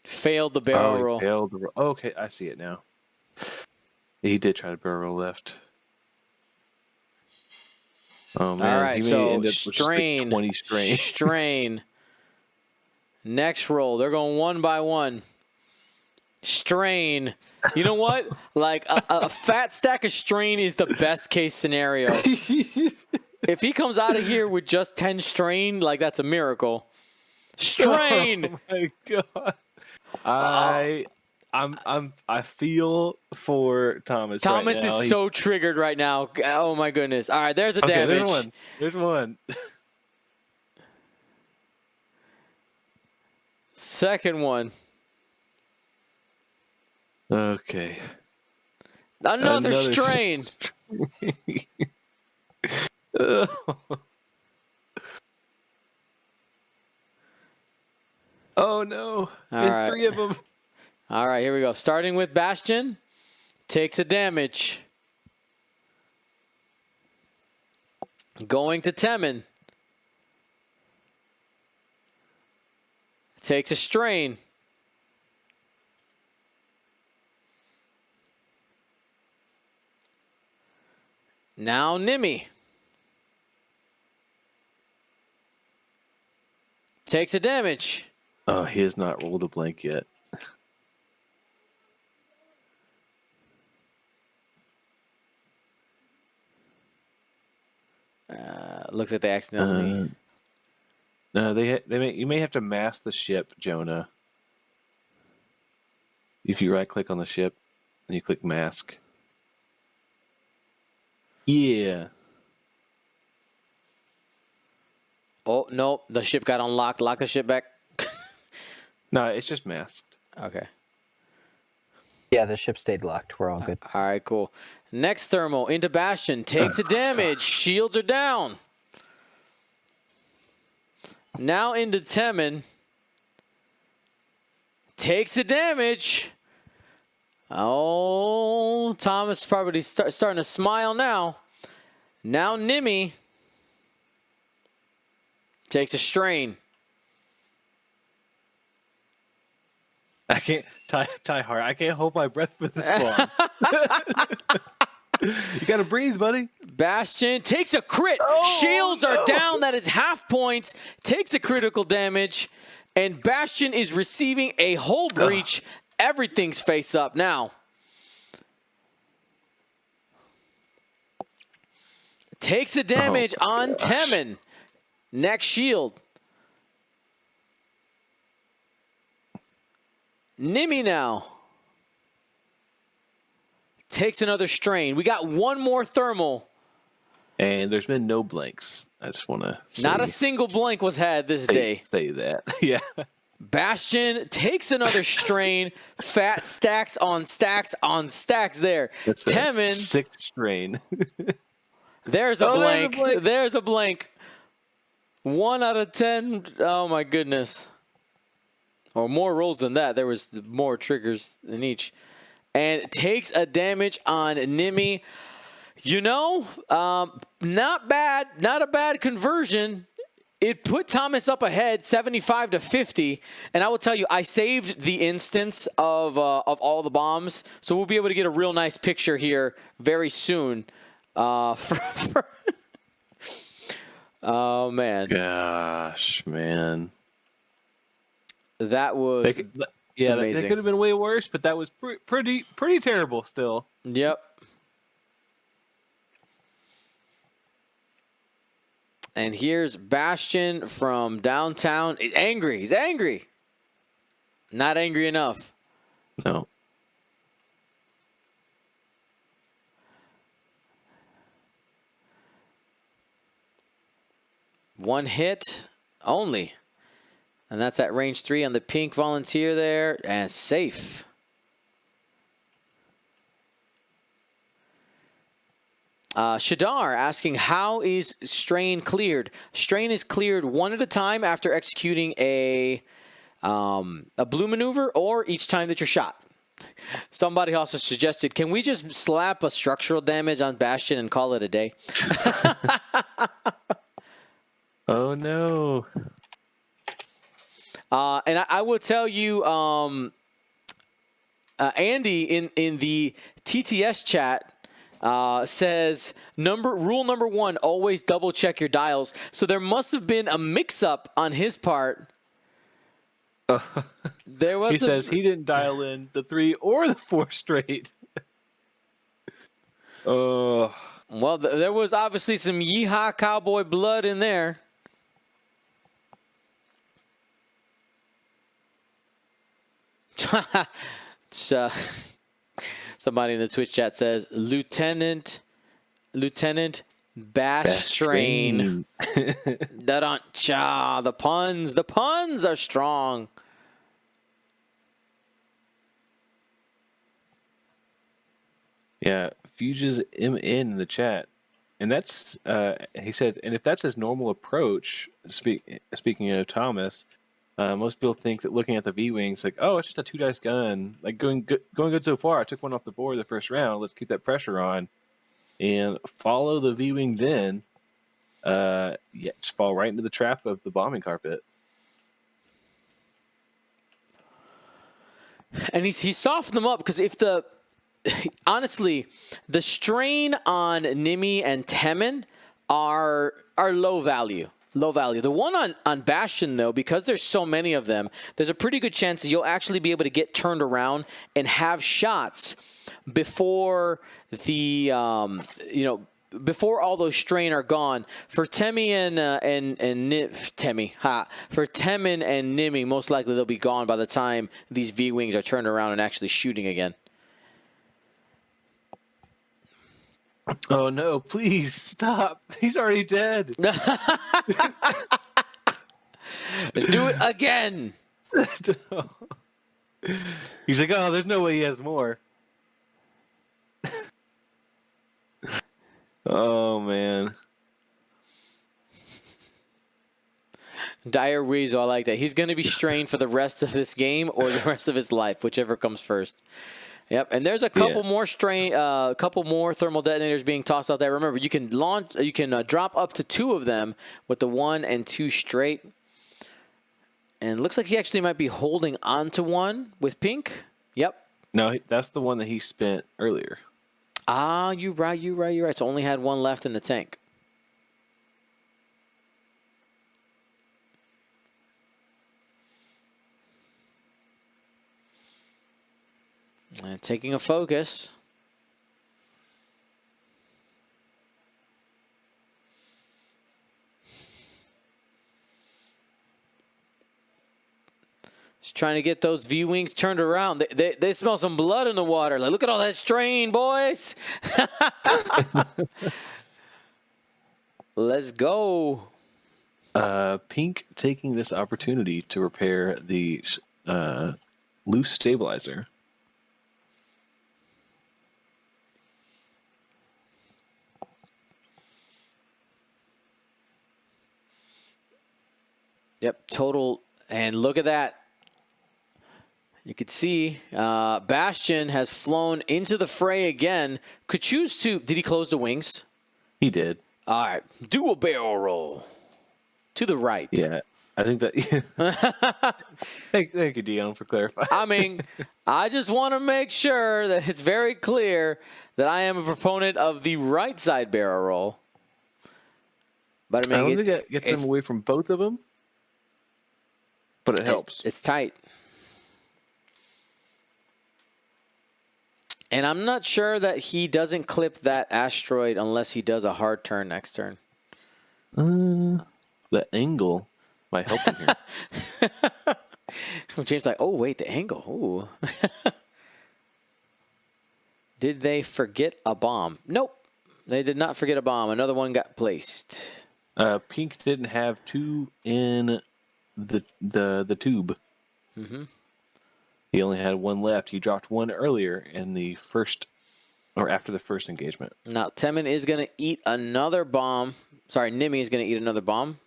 Failed the barrel roll. Failed the roll. Oh, okay, I see it now. He did try to barrel roll left. Oh man! All right, he may so end up with just like strain, 20 strain. strain. Next roll, they're going one by one. Strain. You know what? Like a fat stack of strain is the best case scenario. If he comes out of here with just 10 strain, like that's a miracle. Strain. Oh my god! I feel for Thomas. Thomas right now. is so triggered right now. Oh my goodness! All right, there's a damage. There's one. Second one. Okay. Another strain. Oh no! There's 3 of them. All right, here we go. Starting with Bastion, takes a damage. Going to Temin, takes a strain. Now Nimi takes a damage. Oh, he has not rolled a blank yet. Looks like they accidentally. No, you may have to mask the ship, Jonah. If you right-click on the ship and you click mask. Yeah. Oh no, the ship got unlocked. Lock the ship back. No, it's just masked. Okay. Yeah, the ship stayed locked. We're all good. All right, cool. Next thermal into Bastion. Takes a damage. Shields are down. Now into Temin. Takes a damage. Oh, Thomas is probably starting to smile now. Now Nimi takes a strain. I can't tie hard. I can't hold my breath for this long. You gotta breathe, buddy. Bastion takes a crit. Shields are down. That is half points. Takes a critical damage. And Bastion is receiving a hull breach. Everything's face up now. Takes a damage on Temin. Next shield. Nimi now takes another strain. We got one more thermal. And there's been no blanks. I just want to Not a single blank was had this day. Say that. Yeah. Bastion takes another strain. Fat stacks on stacks on stacks there. That's Temin. 6th strain. There's a blank. There's a blank. 1 out of 10. Oh my goodness. Or more rolls than that. There was more triggers in each. And takes a damage on Nimi. You know, not bad. Not a bad conversion. It put Thomas up ahead 75 to 50. And I will tell you, I saved the instance of all the bombs. So we'll be able to get a real nice picture here very soon. Oh, man. Gosh, man. That was amazing. That could have been way worse, but that was pretty terrible still. Yep. And here's Bastion from downtown. He's angry. He's angry. Not angry enough. No. One hit only. And that's at range 3 on the pink volunteer there. And safe. Shadar asking, how is Strain cleared? Strain is cleared one at a time after executing a blue maneuver or each time that you're shot. Somebody also suggested, can we just slap a structural damage on Bastion and call it a day? Oh, no. And I will tell you, Andy in the TTS chat says rule number 1, always double check your dials. So there must have been a mix up on his part. He says he didn't dial in the 3 or the 4 straight. Oh. Well, there was obviously some yeehaw cowboy blood in there. Somebody in the Twitch chat says Lieutenant Bash Strain. Da-dun-cha. The puns are strong. Yeah, Fuges in the chat. And that's, he said, and if that's his normal approach, speaking of Thomas, most people think that looking at the V-Wings, like, oh, it's just a 2-dice gun. Like, going good so far. I took one off the board the first round. Let's keep that pressure on. And follow the V-Wings in. Just fall right into the trap of the bombing carpet. And he softened them up because honestly, the strain on Nimi and Temin are low value. Low value. The one on Bastion, though, because there's so many of them, there's a pretty good chance that you'll actually be able to get turned around and have shots before before all those strain are gone. For Temi for Temin and Nimi, most likely they'll be gone by the time these V-Wings are turned around and actually shooting again. Oh, no, please stop. He's already dead. Do it again. He's like, oh, there's no way he has more. Oh, man. Dire Weasel, I like that. He's going to be strained for the rest of this game or the rest of his life, whichever comes first. Yep, and there's a couple more thermal detonators being tossed out there. Remember, you can drop up to 2 of them with the 1 and 2 straight. And it looks like he actually might be holding on to one with pink. Yep. No, that's the one that he spent earlier. Ah, you're right. So only had 1 left in the tank. And taking a focus. Just trying to get those V-Wings turned around. They smell some blood in the water. Like, look at all that strain, boys. Let's go. Pink taking this opportunity to repair the loose stabilizer. Yep, total. And look at that. You could see Bastion has flown into the fray again. Could choose to. Did he close the wings? He did. All right. Do a barrel roll. To the right. Yeah. I think that. Thank you, Dion, for clarifying. I mean, I just want to make sure that it's very clear that I am a proponent of the right side barrel roll. But I mean, I don't think that gets them away from both of them, but it helps. It's tight. And I'm not sure that he doesn't clip that asteroid unless he does a hard turn next turn. The angle might help him here. James like, oh, wait, the angle. Ooh. Did they forget a bomb? Nope. They did not forget a bomb. Another one got placed. Pink didn't have 2 in the tube. Mm-hmm. He only had 1 left. He dropped 1 earlier in the first, or after the first engagement. Now, Temin is going to eat another bomb. Sorry, Nimi is going to eat another bomb.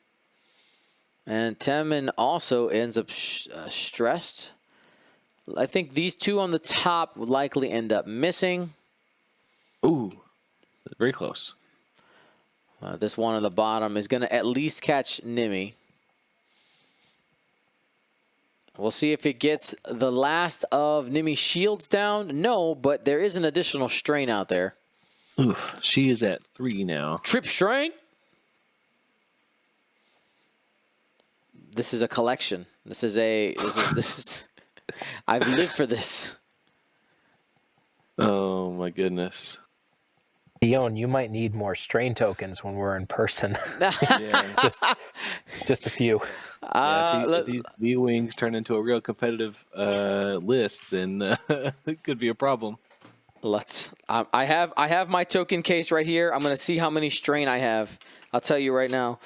And Temin also ends up stressed. I think these 2 on the top would likely end up missing. Ooh, very close. This one on the bottom is going to at least catch Nimi. We'll see if it gets the last of Nimi's shields down. No, but there is an additional strain out there. Ooh, she is at 3 now. Trip strain? This is a collection. This is I've lived for this. Oh my goodness. Dion, you might need more strain tokens when we're in person. Yeah. Just a few. If these V-Wings turn into a real competitive list, then it could be a problem. I have my token case right here. I'm going to see how many strain I have. I'll tell you right now.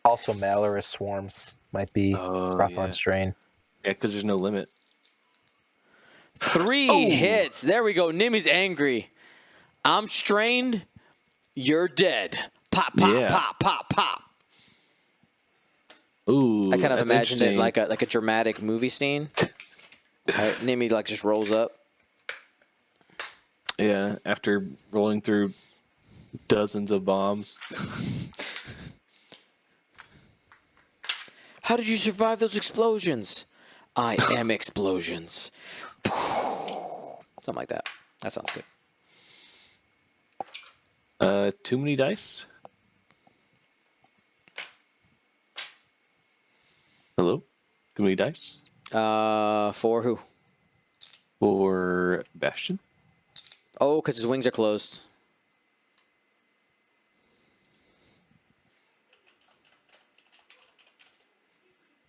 Also, Malorus swarms might be rough on strain. Yeah, because there's no limit. 3 hits. There we go. Nimi's angry. I'm strained. You're dead. Pop, pop, pop, pop, pop. Ooh, I kind of imagined it like a dramatic movie scene. Nimi like just rolls up. Yeah, after rolling through dozens of bombs. How did you survive those explosions? I am explosions. Something like that. That sounds good. Too many dice? Hello? Too many dice? For who? For Bastion? Oh, because his wings are closed.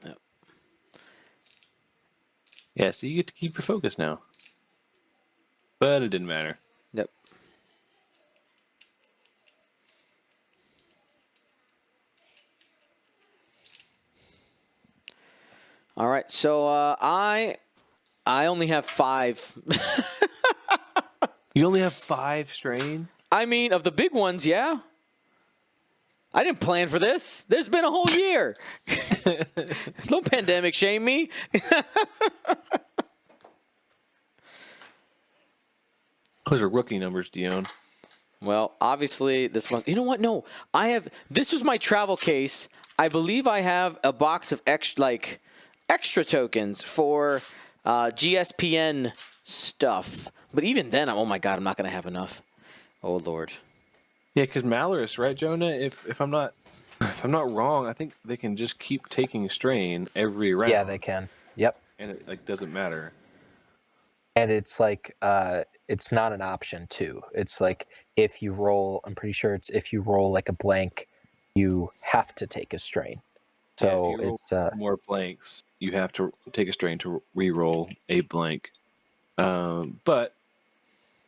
Yep. Yeah, so you get to keep your focus now. But it didn't matter. Yep. All right, so I only have 5. You only have 5 strain? I mean, of the big ones, yeah. I didn't plan for this. There's been a whole year. Don't pandemic shame me. Those are rookie numbers, Dion. Well, obviously, this must... You know what? No, I have... This was my travel case. I believe I have a box of extra tokens for GSPN stuff. But even then, oh my God, I'm not going to have enough. Oh, Lord. Yeah, because Malorus, right, Jonah? If I'm not wrong, I think they can just keep taking strain every round. Yeah, they can. Yep. And it doesn't matter. And it's like it's not an option too. It's like if you roll, I'm pretty sure it's if you roll like a blank, you have to take a strain. So if you roll more blanks, you have to take a strain to re-roll a blank. But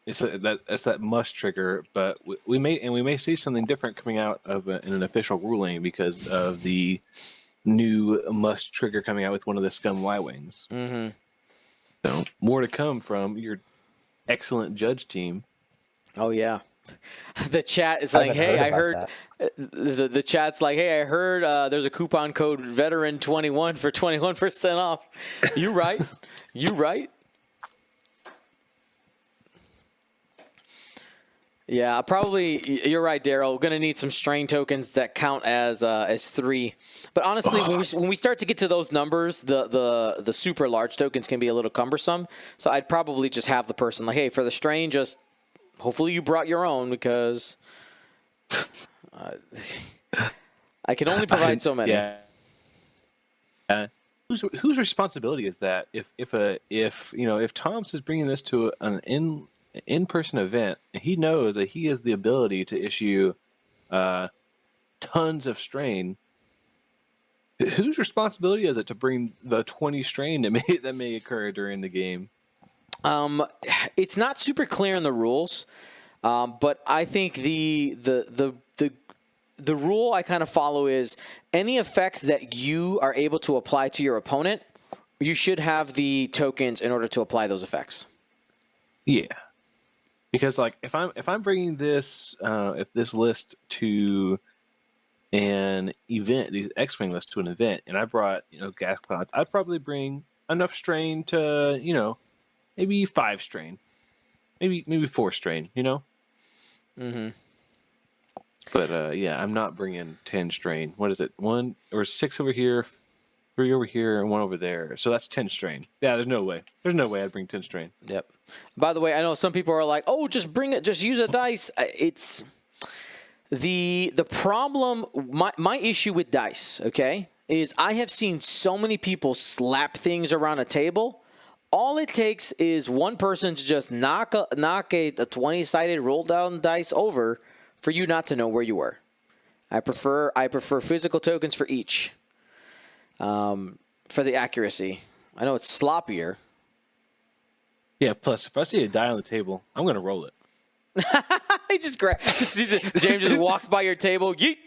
it's that's that must trigger. But we may see something different coming out of in an official ruling because of the new must trigger coming out with one of the Scum Y-Wings. Mm-hmm. So more to come from your excellent judge team. Oh, yeah. The chat is I like, haven't hey, I about heard. The chat's like, hey, I heard there's a coupon code veteran21 for 21% off. You right? You right? Yeah, probably. You're right, Daryl. We're gonna need some strain tokens that count as 3. But honestly, when we start to get to those numbers, the super large tokens can be a little cumbersome. So I'd probably just have the person like, hey, for the strain, just hopefully you brought your own because I can only provide so many. Yeah. Whose responsibility is that? If Tom's is bringing this to an in-person event, and he knows that he has the ability to issue tons of strain, whose responsibility is it to bring the 20 strain that may occur during the game? It's not super clear in the rules, but I think the rule I kind of follow is any effects that you are able to apply to your opponent, you should have the tokens in order to apply those effects. Yeah, because like if I'm bringing this list to an event, these X-wing lists to an event, and I brought gas clouds, I'd probably bring enough strain to maybe 5 strain, maybe 4 strain, Mm-hmm. But yeah, I'm not bringing 10 strain. What is it? 1 or 6 over here, 3 over here, and 1 over there. So that's 10 strain. Yeah, there's no way. There's no way I'd bring 10 strain. Yep. By the way, I know some people are like, "Oh, just bring it. Just use a dice." It's the problem. My issue with dice, okay, is I have seen so many people slap things around a table. All it takes is one person to just knock a 20-sided roll down dice over for you not to know where you were. I prefer physical tokens for each. For the accuracy. I know it's sloppier. Yeah, plus if I see a die on the table, I'm gonna roll it. He just James just walks by your table. Yeet.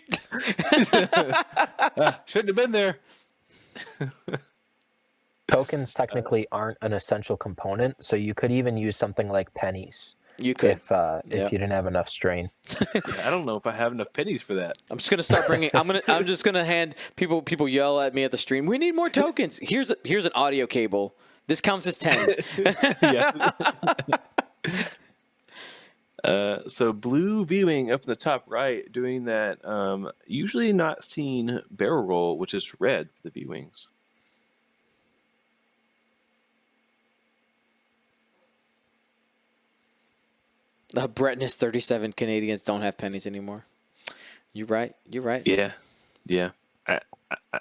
Shouldn't have been there. Tokens technically aren't an essential component, so you could even use something like pennies. You could if you didn't have enough strain. I don't know if I have enough pennies for that. I'm just gonna start bringing. I'm just gonna hand people. People yell at me at the stream. We need more tokens. Here's an audio cable. This counts as 10. Yeah. So blue viewing up in the top right, doing that usually not seen barrel roll, which is red for the V-wings. Bretness 37 Canadians don't have pennies anymore. You're right. Yeah.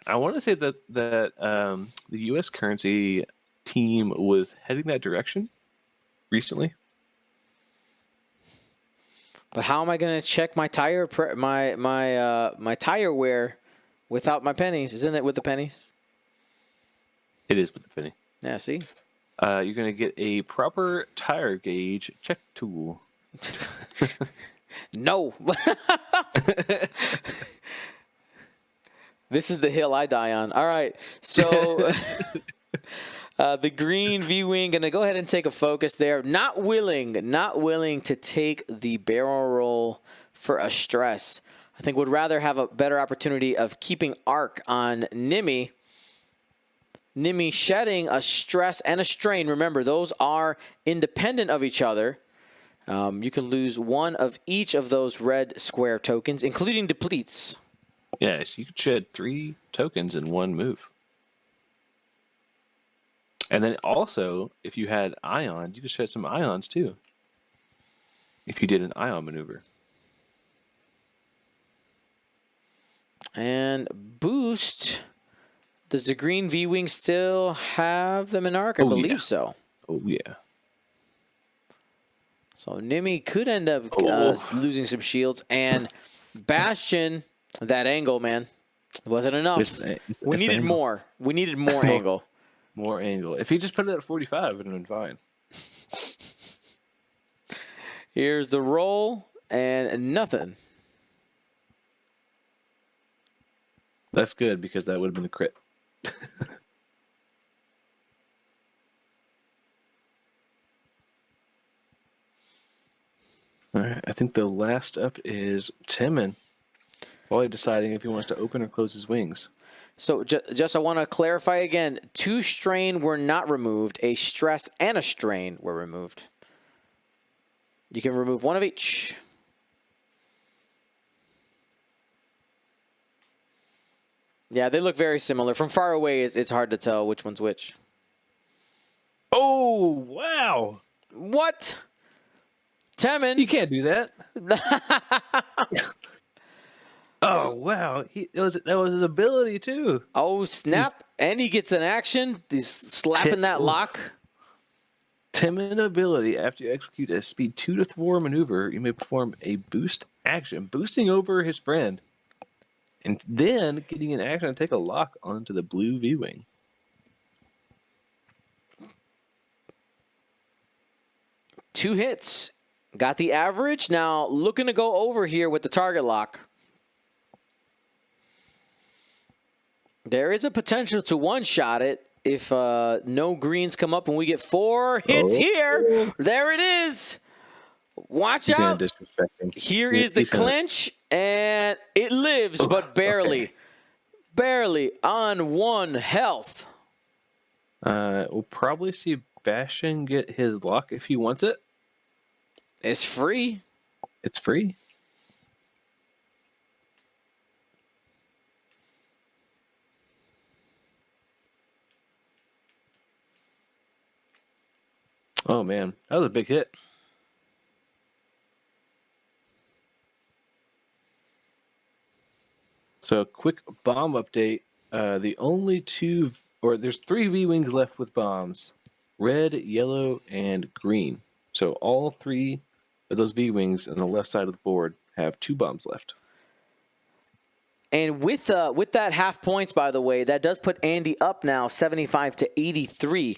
I want to say that the U.S. currency team was heading that direction recently. But how am I going to check my tire my tire wear without my pennies? Isn't it with the pennies? It is with the penny. Yeah. See. You're going to get a proper tire gauge check tool. No. This is the hill I die on. All right. So the green V-wing going to go ahead and take a focus there. Not willing to take the barrel roll for a stress. I think would rather have a better opportunity of keeping arc on Nimi. Nimi shedding a stress and a strain. Remember, those are independent of each other. You can lose one of each of those red square tokens, including depletes. Yes, you could shed 3 tokens in one move. And then also, if you had ions, you could shed some ions too. If you did an ion maneuver. And boost. Does the green V-wing still have them in arc? I believe so. Oh, yeah. So Nimi could end up losing some shields. And Bastion, that angle, man, wasn't enough. We needed more. We needed more angle. More angle. If he just put it at 45, it would have been fine. Here's the roll, and nothing. That's good, because that would have been a crit. All right, I think the last up is Timon. Probably deciding if he wants to open or close his wings. So just I want to clarify again, 2 strain were not removed. A stress and a strain were removed. You can remove 1 of each. Yeah, they look very similar. From far away, it's hard to tell which one's which. Oh, wow. What? Temin. You can't do that. Oh, wow. That was his ability, too. Oh, snap. And he gets an action. He's slapping that lock. Timon ability. After you execute a speed 2 to 4 maneuver, you may perform a boost action, boosting over his friend. And then getting an action to take a lock onto the blue V-Wing. Two hits. Got the average. Now looking to go over here with the target lock. There is a potential to one-shot it if no greens come up and we get 4 hits here. There it is. Watch out. Here is the clinch, and it lives, but barely. Okay. Barely on 1 health. We'll probably see Bastion get his lock if he wants it. It's free. It's free. Oh, man. That was a big hit. So, quick bomb update. The only 2, or there's 3 V-Wings left with bombs. Red, yellow, and green. So, all 3 of those V-Wings on the left side of the board have 2 bombs left. And with that half points, by the way, that does put Andy up now, 75 to 83.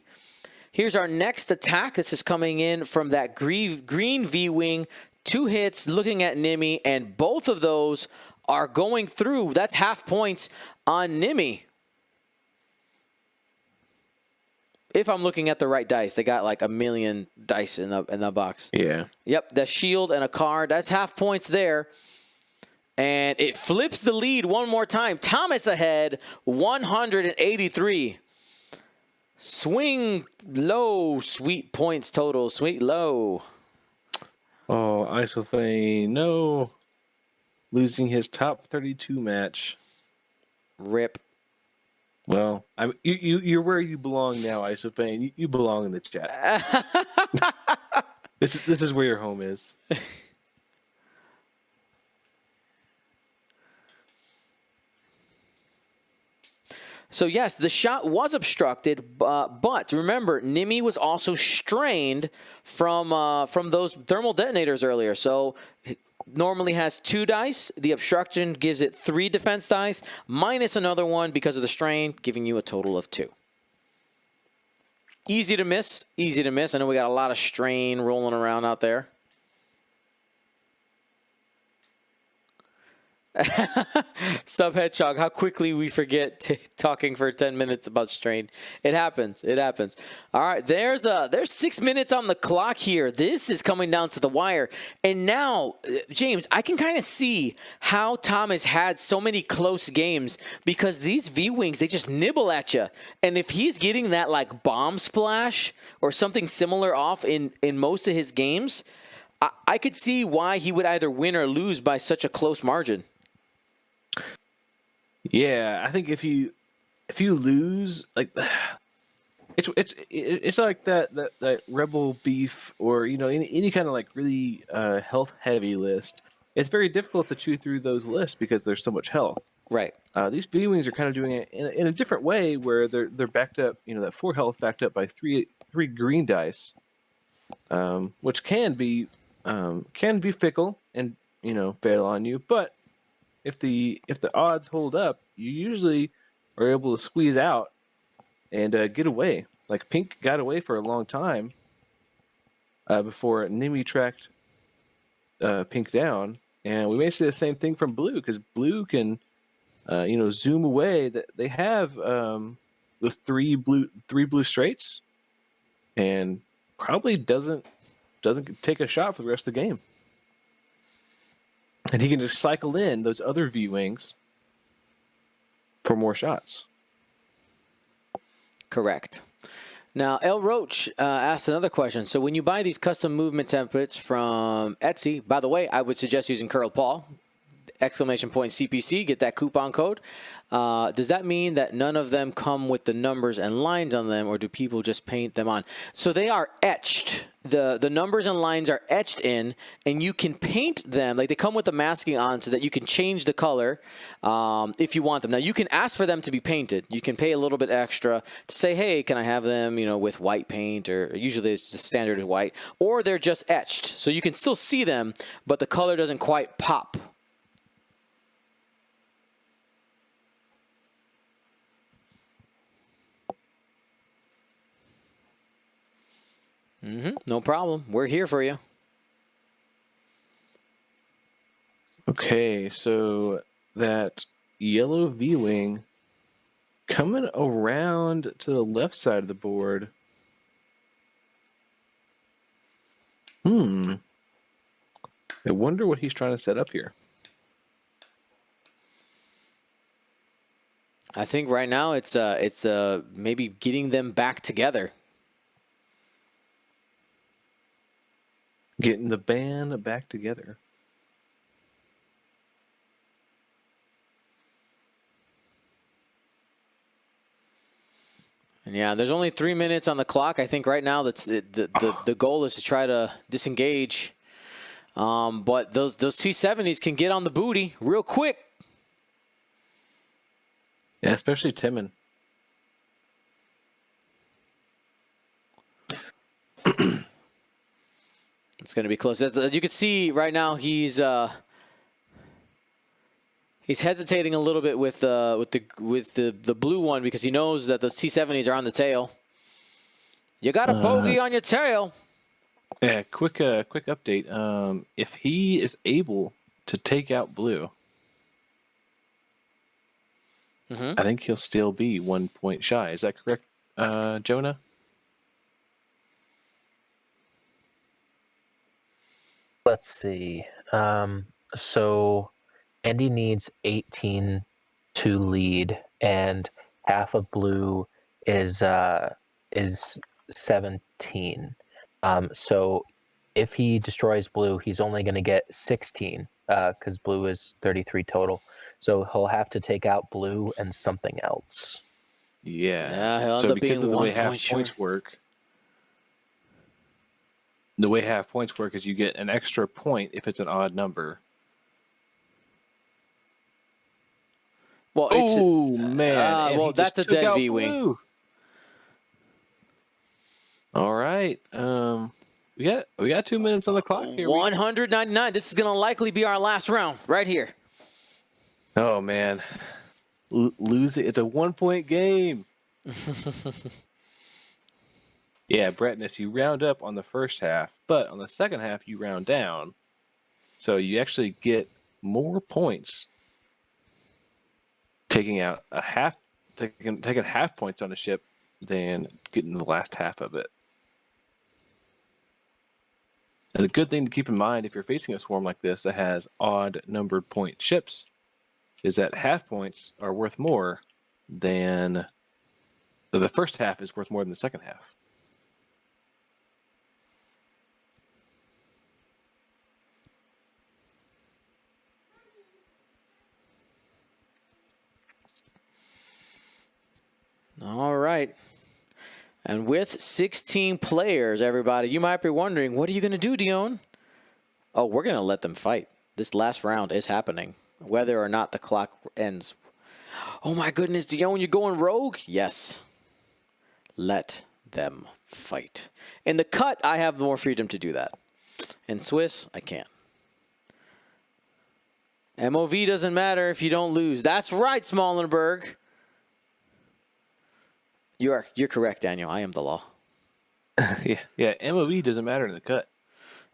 Here's our next attack. This is coming in from that green V-Wing. 2 hits, looking at Nimi, and both of those are going through. That's half points on Nimi. If I'm looking at the right dice, they got like a million dice in the box. Yeah. Yep, the shield and a card. That's half points there. And it flips the lead one more time. Thomas ahead, 183. Swing low, sweet points total. Sweet low. Oh, Isophane, no. Losing his top 32 match. Rip. Well, you're where you belong now, Isophane. You belong in the chat. This is where your home is. So, yes, the shot was obstructed, but remember, Nimi was also strained from those thermal detonators earlier. So, normally has 2 dice. The obstruction gives it 3 defense dice, minus another 1 because of the strain, giving you a total of 2. Easy to miss. Easy to miss. I know we got a lot of strain rolling around out there. Sub Hedgehog, how quickly we forget talking for 10 minutes about strain. It happens. It happens. All right, there's 6 minutes on the clock here. This is coming down to the wire. And now, James, I can kind of see how Thomas had so many close games because these V-Wings, they just nibble at you. And if he's getting that like bomb splash or something similar off in most of his games, I could see why he would either win or lose by such a close margin. Yeah, I think if you lose, like it's like that Rebel Beef or any kind of like really health heavy list. It's very difficult to chew through those lists because there's so much health. Right. These V-Wings are kind of doing it in a different way where they're backed up. That 4 health backed up by three green dice, which can be fickle and fail on you, but if the odds hold up, you usually are able to squeeze out and get away. Like Pink got away for a long time before Nimi tracked Pink down, and we may see the same thing from Blue because Blue can zoom away. That they have the three blue straights, and probably doesn't take a shot for the rest of the game. And he can just cycle in those other V-wings for more shots. Correct. Now, El Roach asked another question. So when you buy these custom movement templates from Etsy, by the way, I would suggest using Curl Paul, !CPC, get that coupon code. Does that mean that none of them come with the numbers and lines on them, or do people just paint them on? So they are etched. The numbers and lines are etched in, and you can paint them. Like, they come with the masking on so that you can change the color if you want them. Now, you can ask for them to be painted. You can pay a little bit extra to say, hey, can I have them, with white paint, or usually it's the standard is white, or they're just etched. So you can still see them, but the color doesn't quite pop. No problem. We're here for you. Okay, so that yellow V-wing coming around to the left side of the board. I wonder what he's trying to set up here. I think right now it's maybe getting them back together. Getting the band back together. And yeah, there's only 3 minutes on the clock. I think right now the goal is to try to disengage. But those T-70s can get on the booty real quick. Yeah, especially Timon. It's going to be close. As you can see right now, he's hesitating a little bit with the blue one because he knows that the T-70s are on the tail. You got a bogey on your tail. Yeah, quick update. If he is able to take out blue, I think he'll still be 1 point shy. Is that correct, Jonah? Let's see. So Andy needs 18 to lead, and half of blue is 17. So if he destroys blue, he's only going to get 16 because blue is 33 total. So he'll have to take out blue and something else. Yeah. He'll end up being of the 1 way half point short. points work, the way half points work is you get an extra point if it's an odd number. Well, man! well, that's a dead V-wing. All right. We got 2 minutes on the clock here. 199. This is going to likely be our last round right here. Oh man, losing. It's a 1 point game. Yeah, Brettness, you round up on the first half, but on the second half you round down. So you actually get more points taking half points on a ship than getting the last half of it. And a good thing to keep in mind if you're facing a swarm like this that has odd numbered point ships is that half points are worth more than the first half is worth more than the second half. All right. And with 16 players, everybody, you might be wondering, what are you going to do, Dion? Oh, we're going to let them fight. This last round is happening, whether or not the clock ends. Oh, my goodness, Dion, you're going rogue? Yes. Let them fight. In the cut, I have more freedom to do that. In Swiss, I can't. MOV doesn't matter if you don't lose. That's right, Smallenberg. You're correct, Daniel. I am the law. Yeah. MOV doesn't matter in the cut.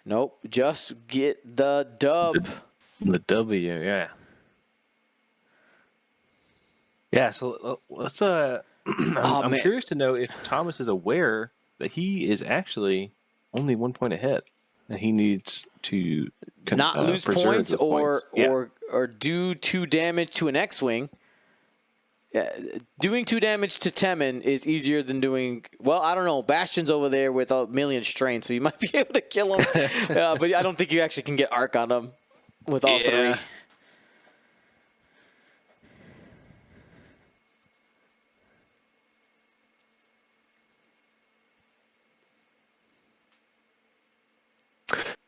Nope. Just get the dub. The W, yeah. Yeah. So let's. I'm curious to know if Thomas is aware that he is actually only 1 point ahead. and he needs to not lose preserve points those or points. Yeah. or do 2 damage to an X-wing. Doing 2 damage to Temin is easier than doing. Well, I don't know. Bastion's over there with a million strain, so you might be able to kill him. But I don't think you actually can get arc on him with all 3.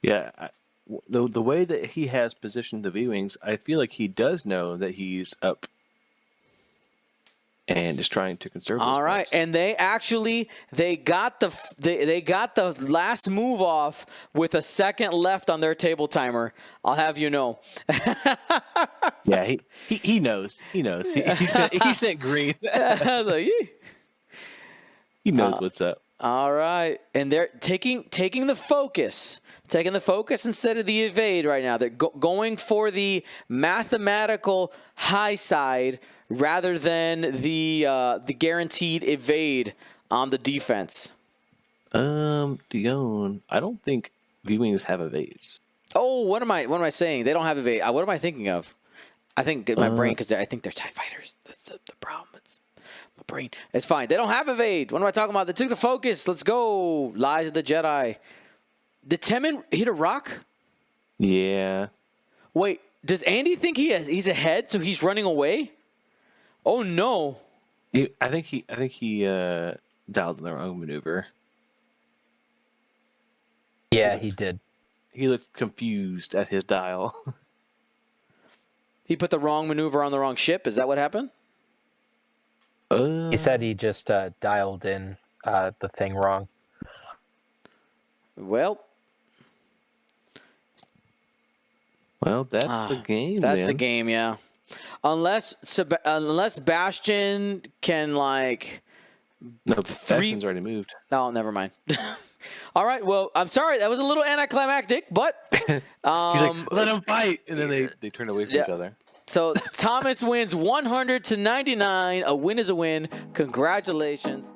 Yeah, the way that he has positioned the V-wings, I feel like he does know that he's up and is trying to conserve. All right, points. and they got the last move off with a second left on their table timer. I'll have you know. Yeah, he knows. He knows. He sent green. I was like, "Yee." He knows what's up. All right, and they're taking the focus. Taking the focus instead of the evade right now. They're going for the mathematical high side rather than the guaranteed evade on the defense. Dion, I don't think V-wings have evades. Oh, what am I saying? They don't have evade. What am I thinking of? I think my brain, because I think they're TIE fighters. That's the problem. It's my brain. It's fine. They don't have evade. What am I talking about? They took the focus. Let's go. Lies of the Jedi. Did Temin hit a rock? Yeah. Wait, does Andy think he's ahead, so he's running away? Oh no! I think he dialed in the wrong maneuver. Yeah, he did. He looked confused at his dial. He put the wrong maneuver on the wrong ship. Is that what happened? He said he just dialed in the thing wrong. Well, that's the game. That's the game, yeah. Unless Bastion can like. No, Bastion's already moved. Oh, never mind. All right. Well, I'm sorry. That was a little anticlimactic, but he's like, let him fight, and then they turn away from each other. So Thomas wins 100-99. A win is a win. Congratulations.